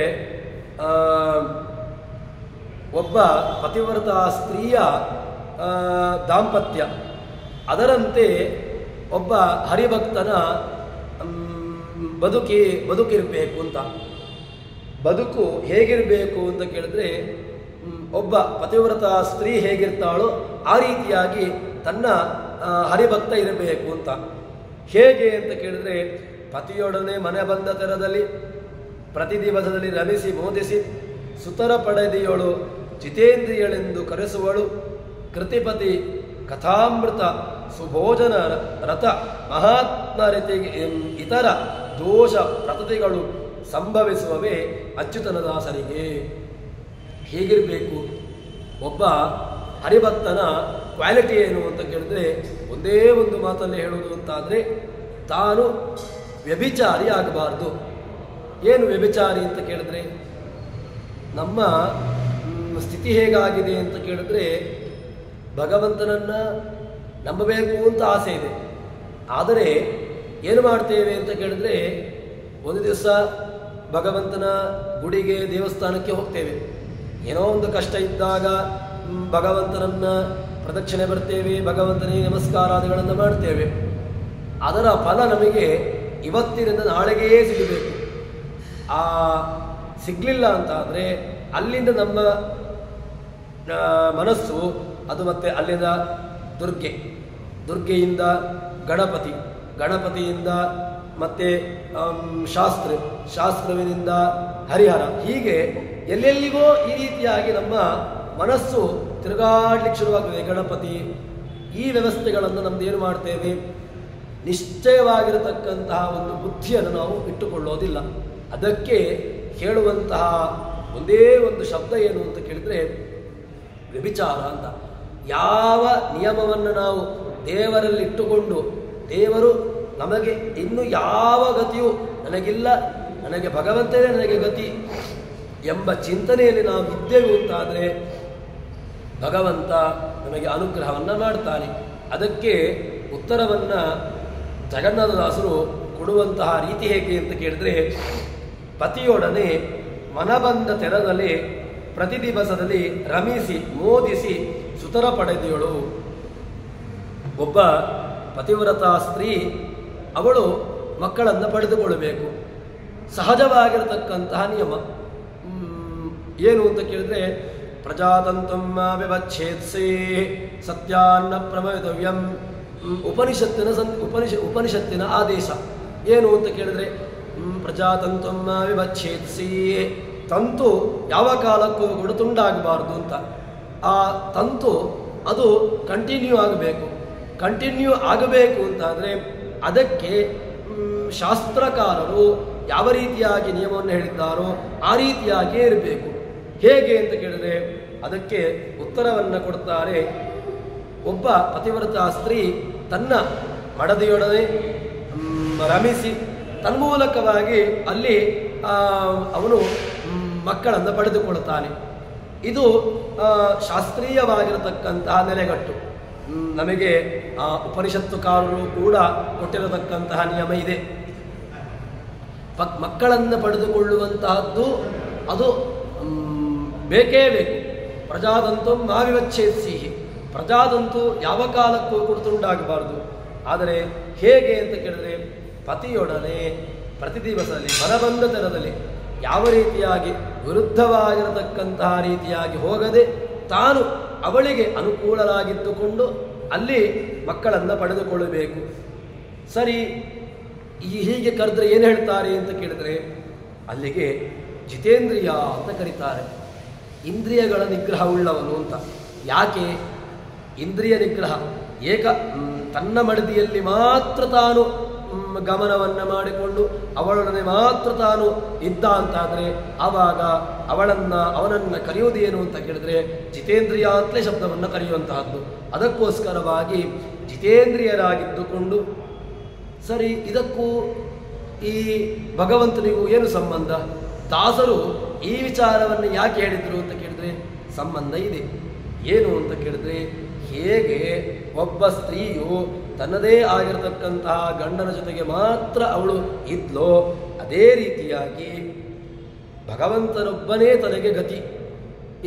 ಒಬ್ಬ ಪತಿವ್ರತ ಸ್ತ್ರೀಯ ದಾಂಪತ್ಯ, ಅದರಂತೆ ಒಬ್ಬ ಹರಿಭಕ್ತನ ಬದುಕಿರಬೇಕು ಅಂತ. ಬದುಕು ಹೇಗಿರಬೇಕು ಅಂತ ಕೇಳಿದ್ರೆ, ಒಬ್ಬ ಪತಿವ್ರತ ಸ್ತ್ರೀ ಹೇಗಿರ್ತಾಳೋ ಆ ರೀತಿಯಾಗಿ ತನ್ನ ಹರಿಭಕ್ತ ಇರಬೇಕು ಅಂತ. ಹೇಗೆ ಅಂತ ಕೇಳಿದ್ರೆ, ಪತಿಯೊಡನೆ ಮನೆ ಬಂದ ತೆರದಲ್ಲಿ ಪ್ರತಿ ದಿವಸದಲ್ಲಿ ರಮಿಸಿ ಮೋದಿಸಿ ಸುತರ ಪಡೆದಿಯಳು ಜಿತೇಂದ್ರಿಯಳೆಂದು ಕರೆಸುವಳು. ಕೃತಿಪತಿ ಕಥಾಮೃತ ಸುಭೋಜನ ರಥ ಮಹಾತ್ಮರಿತಿಗೆ ಇತರ ದೋಷ ಪ್ರತತಿಗಳು ಸಂಭವಿಸುವವೇ ಅಚ್ಯುತನ ದಾಸರಿಗೆ. ಹೇಗಿರಬೇಕು ಒಬ್ಬ ಹರಿಭಕ್ತನ ಕ್ವಾಲಿಟಿ ಏನು ಅಂತ ಕೇಳಿದ್ರೆ, ಒಂದೇ ಒಂದು ಮಾತಲ್ಲಿ ಹೇಳುವುದು ಅಂತಾದರೆ, ತಾನು ವ್ಯಭಿಚಾರಿ ಆಗಬಾರ್ದು. ಏನು ವ್ಯಭಿಚಾರಿ ಅಂತ ಕೇಳಿದ್ರೆ, ನಮ್ಮ ಸ್ಥಿತಿ ಹೇಗಾಗಿದೆ ಅಂತ ಕೇಳಿದ್ರೆ, ಭಗವಂತನನ್ನು ನಂಬಬೇಕು ಅಂತ ಆಸೆ ಇದೆ. ಆದರೆ ಏನು ಮಾಡ್ತೇವೆ ಅಂತ ಕೇಳಿದ್ರೆ, ಒಂದು ದಿವಸ ಭಗವಂತನ ಗುಡಿಗೆ ದೇವಸ್ಥಾನಕ್ಕೆ ಹೋಗ್ತೇವೆ, ಏನೋ ಒಂದು ಕಷ್ಟ ಇದ್ದಾಗ ಭಗವಂತನನ್ನು ಪ್ರದಕ್ಷಿಣೆ ಬರ್ತೇವೆ, ಭಗವಂತನಿಗೆ ನಮಸ್ಕಾರಾದಿಗಳನ್ನು ಮಾಡ್ತೇವೆ. ಅದರ ಫಲ ನಮಗೆ ಇವತ್ತಿನಿಂದ ನಾಳೆಗೇ ಸಿಗಬೇಕು. ಸಿಗಲಿಲ್ಲ ಅಂತ ಆದರೆ ಅಲ್ಲಿಂದ ನಮ್ಮ ಮನಸ್ಸು ಅದು ಮತ್ತೆ ಅಲ್ಲಿಂದ ದುರ್ಗೆಯಿಂದ ಗಣಪತಿಯಿಂದ ಮತ್ತೆ ಶಾಸ್ತ್ರವಿನಿಂದ ಹರಿಹರ, ಹೀಗೆ ಎಲ್ಲೆಲ್ಲಿಗೋ ಈ ರೀತಿಯಾಗಿ ನಮ್ಮ ಮನಸ್ಸು ತಿರುಗಾಡ್ಲಿಕ್ಕೆ ಶುರುವಾಗ್ತದೆ. ಗಣಪತಿ, ಈ ವ್ಯವಸ್ಥೆಗಳನ್ನು ನಮ್ದು ಏನು ಮಾಡ್ತೇವೆ, ನಿಶ್ಚಯವಾಗಿರತಕ್ಕಂತಹ ಒಂದು ಬುದ್ಧಿಯನ್ನು ನಾವು ಇಟ್ಟುಕೊಳ್ಳೋದಿಲ್ಲ. ಅದಕ್ಕೆ ಹೇಳುವಂತಹ ಒಂದೇ ಒಂದು ಶಬ್ದ ಏನು ಅಂತ ಕೇಳಿದರೆ ವ್ಯಭಿಚಾರ ಅಂತ. ಯಾವ ನಿಯಮವನ್ನು ನಾವು ದೇವರಲ್ಲಿ ಇಟ್ಟುಕೊಂಡು, ದೇವರು ನಮಗೆ ಇನ್ನು ಯಾವ ಗತಿಯೂ ನನಗಿಲ್ಲ, ನನಗೆ ಭಗವಂತನೇ ನನಗೆ ಗತಿ ಎಂಬ ಚಿಂತನೆಯಲ್ಲಿ ನಾವು ಇದ್ದೇವೆ ಅಂತಾದರೆ ಭಗವಂತ ನಮಗೆ ಅನುಗ್ರಹವನ್ನು ಮಾಡ್ತಾನೆ. ಅದಕ್ಕೆ ಉತ್ತರವನ್ನು ಜಗನ್ನಾಥದಾಸರು ಕೊಡುವಂತಹ ರೀತಿ ಹೇಗೆ ಅಂತ ಕೇಳಿದ್ರೆ, ಪತಿಯೊಡನೆ ಮನಬಂದ ತೆರದಲ್ಲಿ ಪ್ರತಿ ದಿವಸದಲ್ಲಿ ರಮಿಸಿ ಮೋದಿಸಿ ಸುತರ ಪಡೆದಿಯಳು. ಒಬ್ಬ ಪತಿವ್ರತ ಸ್ತ್ರೀ ಅವಳು ಮಕ್ಕಳನ್ನು ಪಡೆದುಕೊಳ್ಳಬೇಕು, ಸಹಜವಾಗಿರತಕ್ಕಂತಹ ನಿಯಮ. ಏನು ಅಂತ ಕೇಳಿದ್ರೆ, ಪ್ರಜಾತಂತಂ ವಿವಚ್ಛೇತ್ಸೇ ಸತ್ಯಾನ್ನ ಪ್ರಮೇತವ್ಯಂ. ಉಪನಿಷತ್ತಿನ ಆದೇಶ ಏನು ಅಂತ ಕೇಳಿದ್ರೆ, ಪ್ರಜಾತಂತಂ ವಿವಚ್ಛೇತ್ಸೇ, ತಂತು ಯಾವ ಕಾಲಕ್ಕೂ ಕೂಡ ತುಂಡಾಗಬಾರ್ದು ಅಂತ. ಆ ತಂತು ಅದು ಕಂಟಿನ್ಯೂ ಆಗಬೇಕು ಅಂತಾದರೆ ಅದಕ್ಕೆ ಶಾಸ್ತ್ರಕಾರರು ಯಾವ ರೀತಿಯಾಗಿ ನಿಯಮವನ್ನು ಹೇಳಿದ್ದಾರೋ ಆ ರೀತಿಯಾಗಿಯೇ ಇರಬೇಕು. ಹೇಗೆ ಅಂತ ಕೇಳಿದ್ರೆ ಅದಕ್ಕೆ ಉತ್ತರವನ್ನು ಕೊಡ್ತಾರೆ. ಒಬ್ಬ ಪತಿವ್ರತ ಸ್ತ್ರೀ ತನ್ನ ಮಡದಿಯೊಡನೆ ರಮಿಸಿ ತನ್ಮೂಲಕವಾಗಿ ಅಲ್ಲಿ ಅವನು ಮಕ್ಕಳನ್ನು ಪಡೆದುಕೊಳ್ಳುತ್ತಾನೆ. ಇದು ಶಾಸ್ತ್ರೀಯವಾಗಿರತಕ್ಕಂತಹ ನೆಲೆಗಟ್ಟು. ನಮಗೆ ಉಪನಿಷತ್ತುಕಾರರು ಕೂಡ ಕೊಟ್ಟಿರತಕ್ಕಂತಹ ನಿಯಮ ಇದೆ. ಮಕ್ಕಳನ್ನು ಪಡೆದುಕೊಳ್ಳುವಂತಹದ್ದು ಅದು ಬೇಕೇ ಬೇಕು. ಪ್ರಜಾದಂತು ಮಾವಿವಚ್ಛೇತ್ಸಿ, ಪ್ರಜಾದಂತು ಯಾವ ಕಾಲಕ್ಕೂ ಕೂಡ ತುಂಡಾಗಬಾರ್ದು. ಆದರೆ ಹೇಗೆ ಅಂತ ಕೇಳಿದ್ರೆ, ಪತಿಯೊಡನೆ ಪ್ರತಿ ದಿವಸದಲ್ಲಿ ಮನಬಂದ ತೆರದಲ್ಲಿ ಯಾವ ರೀತಿಯಾಗಿ ವಿರುದ್ಧವಾಗಿರತಕ್ಕಂತಹ ರೀತಿಯಾಗಿ ಹೋಗದೆ ತಾನು ಅವಳಿಗೆ ಅನುಕೂಲರಾಗಿದ್ದುಕೊಂಡು ಅಲ್ಲಿ ಮಕ್ಕಳನ್ನು ಪಡೆದುಕೊಳ್ಳಬೇಕು. ಸರಿ, ಹೀಗೆ ಕರೆದ್ರೆ ಏನು ಹೇಳ್ತಾರೆ ಅಂತ ಕೇಳಿದ್ರೆ, ಅಲ್ಲಿಗೆ ಜಿತೇಂದ್ರಿಯ ಅಂತ ಕರೀತಾರೆ. ಇಂದ್ರಿಯಗಳ ನಿಗ್ರಹವುಳ್ಳವನು ಅಂತ. ಯಾಕೆ ಇಂದ್ರಿಯ ನಿಗ್ರಹ? ತನ್ನ ಮಡದಿಯಲ್ಲಿ ಮಾತ್ರ ತಾನು ಗಮನವನ್ನು ಮಾಡಿಕೊಂಡು ಅವಳೊಡನೆ ಮಾತ್ರ ತಾನು ಇದ್ದ ಅಂತಾದರೆ ಆವಾಗ ಅವನನ್ನು ಕರೆಯುವುದೇನು ಅಂತ ಕೇಳಿದ್ರೆ ಜಿತೇಂದ್ರಿಯ ಅಂತಲೇ ಶಬ್ದವನ್ನು ಕರೆಯುವಂತಹದ್ದು. ಅದಕ್ಕೋಸ್ಕರವಾಗಿ ಜಿತೇಂದ್ರಿಯರಾಗಿದ್ದುಕೊಂಡು, ಸರಿ ಇದಕ್ಕೂ ಈ ಭಗವಂತನಿಗೂ ಏನು ಸಂಬಂಧ? ದಾಸರು ಈ ವಿಚಾರವನ್ನು ಯಾಕೆ ಹೇಳಿದರು ಅಂತ ಕೇಳಿದ್ರೆ ಸಂಬಂಧ ಇದೆ. ಏನು ಅಂತ ಕೇಳಿದ್ರೆ, ಹೇಗೆ ಒಬ್ಬ ಸ್ತ್ರೀಯು ತನ್ನದೇ ಆಗಿರತಕ್ಕಂತಹ ಗಂಡನ ಜೊತೆಗೆ ಮಾತ್ರ ಅವಳು ಇದ್ಲೋ, ಅದೇ ರೀತಿಯಾಗಿ ಭಗವಂತನೊಬ್ಬನೇ ತನಗೆ ಗತಿ.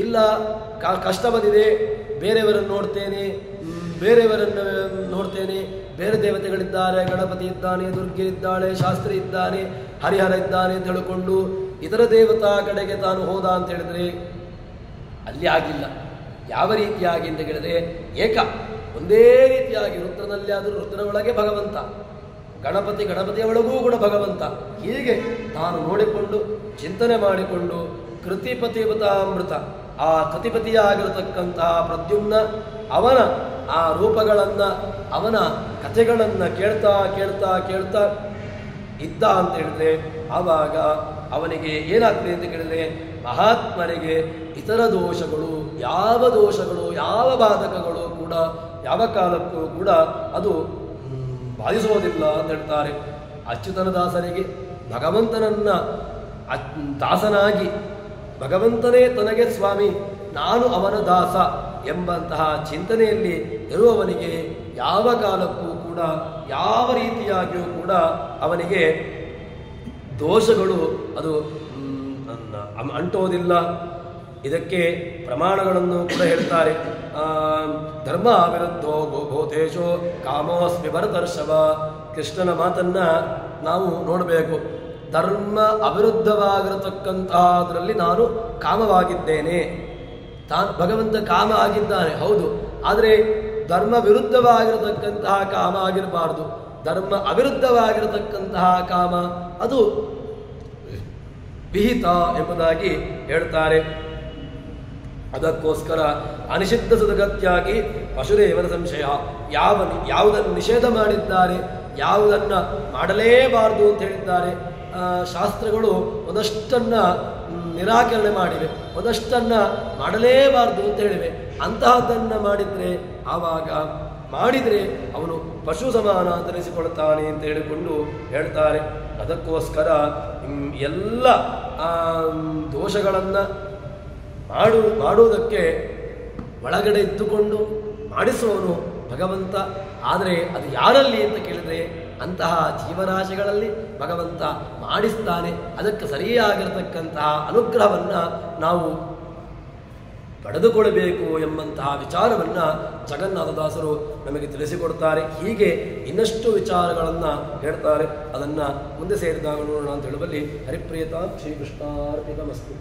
ಇಲ್ಲ ಕಷ್ಟ ಬಂದಿದೆ, ಬೇರೆಯವರನ್ನು ನೋಡ್ತೇನೆ, ಬೇರೆ ದೇವತೆಗಳಿದ್ದಾರೆ, ಗಣಪತಿ ಇದ್ದಾನೆ, ದುರ್ಗೆ ಇದ್ದಾಳೆ, ಶಾಸ್ತ್ರಿ ಇದ್ದಾನೆ, ಹರಿಹರ ಇದ್ದಾನೆ ಅಂತ ಹೇಳಿಕೊಂಡು ಇತರ ದೇವತಾ ಕಡೆಗೆ ತಾನು ಹೋದ ಅಂತ ಹೇಳಿದ್ರೆ ಅಲ್ಲಿ ಆಗಿಲ್ಲ. ಯಾವ ರೀತಿಯಾಗಿ ಅಂತ ಹೇಳಿದ್ರೆ ಒಂದೇ ರೀತಿಯಾಗಿ ರುದ್ರನಲ್ಲಿ ಆದರೂ ರುದ್ರನ ಒಳಗೆ ಭಗವಂತ, ಗಣಪತಿಯ ಒಳಗೂ ಕೂಡ ಭಗವಂತ. ಹೀಗೆ ತಾನು ನೋಡಿಕೊಂಡು ಚಿಂತನೆ ಮಾಡಿಕೊಂಡು ಕೃತಿಪತಿವತಾಮೃತ, ಆ ಕೃತಿಪತಿಯಾಗಿರತಕ್ಕಂತಹ ಪ್ರದ್ಯುಮ್ನ ಅವನ ಆ ರೂಪಗಳನ್ನು, ಅವನ ಕಥೆಗಳನ್ನು ಕೇಳ್ತಾ ಇದ್ದ ಅಂತ ಹೇಳಿದ್ರೆ ಆವಾಗ ಅವನಿಗೆ ಏನಾಗ್ತದೆ ಅಂತ ಕೇಳಿದ್ರೆ, ಮಹಾತ್ಮನಿಗೆ ಇತರ ದೋಷಗಳು, ಯಾವ ಬಾಧಕಗಳು ಕೂಡ ಯಾವ ಕಾಲಕ್ಕೂ ಕೂಡ ಅದು ಬಾಧಿಸೋದಿಲ್ಲ ಅಂತ ಹೇಳ್ತಾರೆ. ಅಚ್ಯುತನ ದಾಸನಿಗೆ ಭಗವಂತನನ್ನ ದಾಸನಾಗಿ, ಭಗವಂತನೇ ತನಗೆ ಸ್ವಾಮಿ, ನಾನು ಅವನ ದಾಸ ಎಂಬಂತಹ ಚಿಂತನೆಯಲ್ಲಿ ಇರುವವನಿಗೆ ಯಾವ ಕಾಲಕ್ಕೂ ಕೂಡ ಯಾವ ರೀತಿಯಾಗಿಯೂ ಕೂಡ ಅವನಿಗೆ ದೋಷಗಳು ಅದು ಅಂಟೋದಿಲ್ಲ. ಇದಕ್ಕೆ ಪ್ರಮಾಣಗಳನ್ನು ಕೂಡ ಹೇಳ್ತಾರೆ. ಧರ್ಮ ವಿರುದ್ಧೋ ಗೋಭೂತೇಶೋ ಕಾಮೋಸ್ಮಿ ಭರತರ್ಷಭ. ಕೃಷ್ಣನ ಮಾತನ್ನ ನಾವು ನೋಡಬೇಕು. ಧರ್ಮ ಅವಿರುದ್ಧವಾಗಿರತಕ್ಕಂತಹದ್ರಲ್ಲಿ ನಾನು ಕಾಮವಾಗಿದ್ದೇನೆ. ಭಗವಂತ ಕಾಮ ಆಗಿದ್ದಾನೆ, ಹೌದು. ಆದರೆ ಧರ್ಮ ವಿರುದ್ಧವಾಗಿರತಕ್ಕಂತಹ ಕಾಮ ಆಗಿರಬಾರ್ದು. ಧರ್ಮ ಅವಿರುದ್ಧವಾಗಿರತಕ್ಕಂತಹ ಕಾಮ ಅದು ವಿಹಿತ ಎಂಬುದಾಗಿ ಹೇಳ್ತಾರೆ. ಅದಕ್ಕೋಸ್ಕರ ಅನಿಷಿದ್ಧ ಸದಗತ್ಯಾಗಿ ಪಶುರೇವನ ಸಂಶಯ. ಯಾವುದನ್ನು ನಿಷೇಧ ಮಾಡಿದ್ದಾರೆ, ಯಾವುದನ್ನು ಮಾಡಲೇಬಾರದು ಅಂತ ಹೇಳಿದ್ದಾರೆ. ಶಾಸ್ತ್ರಗಳು ಒಂದಷ್ಟನ್ನ ನಿರಾಕರಣೆ ಮಾಡಿವೆ, ಒಂದಷ್ಟನ್ನ ಮಾಡಲೇಬಾರದು ಅಂತ ಹೇಳಿವೆ. ಅಂತಹದ್ದನ್ನು ಮಾಡಿದರೆ ಅವನು ಪಶು ಸಮಾನ ಅಂತ ಅನಿಸಿಕೊಳ್ತಾನೆ ಅಂತ ಹೇಳಿಕೊಂಡು ಹೇಳ್ತಾರೆ. ಅದಕ್ಕೋಸ್ಕರ ಎಲ್ಲ ದೋಷಗಳನ್ನು ಮಾಡುವುದಕ್ಕೆ ಒಳಗಡೆ ಇದ್ದುಕೊಂಡು ಮಾಡಿಸುವವನು ಭಗವಂತ. ಆದರೆ ಅದು ಯಾರಲ್ಲಿ ಅಂತ ಕೇಳಿದರೆ ಅಂತಹ ಜೀವರಾಶಿಗಳಲ್ಲಿ ಭಗವಂತ ಮಾಡಿಸ್ತಾನೆ. ಅದಕ್ಕೆ ಸರಿಯಾಗಿರತಕ್ಕಂತಹ ಅನುಗ್ರಹವನ್ನು ನಾವು ಪಡೆದುಕೊಳ್ಳಬೇಕು ಎಂಬಂತಹ ವಿಚಾರವನ್ನು ಜಗನ್ನಾಥದಾಸರು ನಮಗೆ ತಿಳಿಸಿಕೊಡ್ತಾರೆ. ಹೀಗೆ ಇನ್ನಷ್ಟು ವಿಚಾರಗಳನ್ನು ಹೇಳ್ತಾರೆ. ಅದನ್ನು ಮುಂದೆ ಸೇರಿದಾಗ ನೋಡೋಣ ಅಂತ ಹೇಳುವಲ್ಲಿ ಹರಿಪ್ರಿಯತಾ ಶ್ರೀಕೃಷ್ಣಾರ್ಪಿತಮಸ್ತು.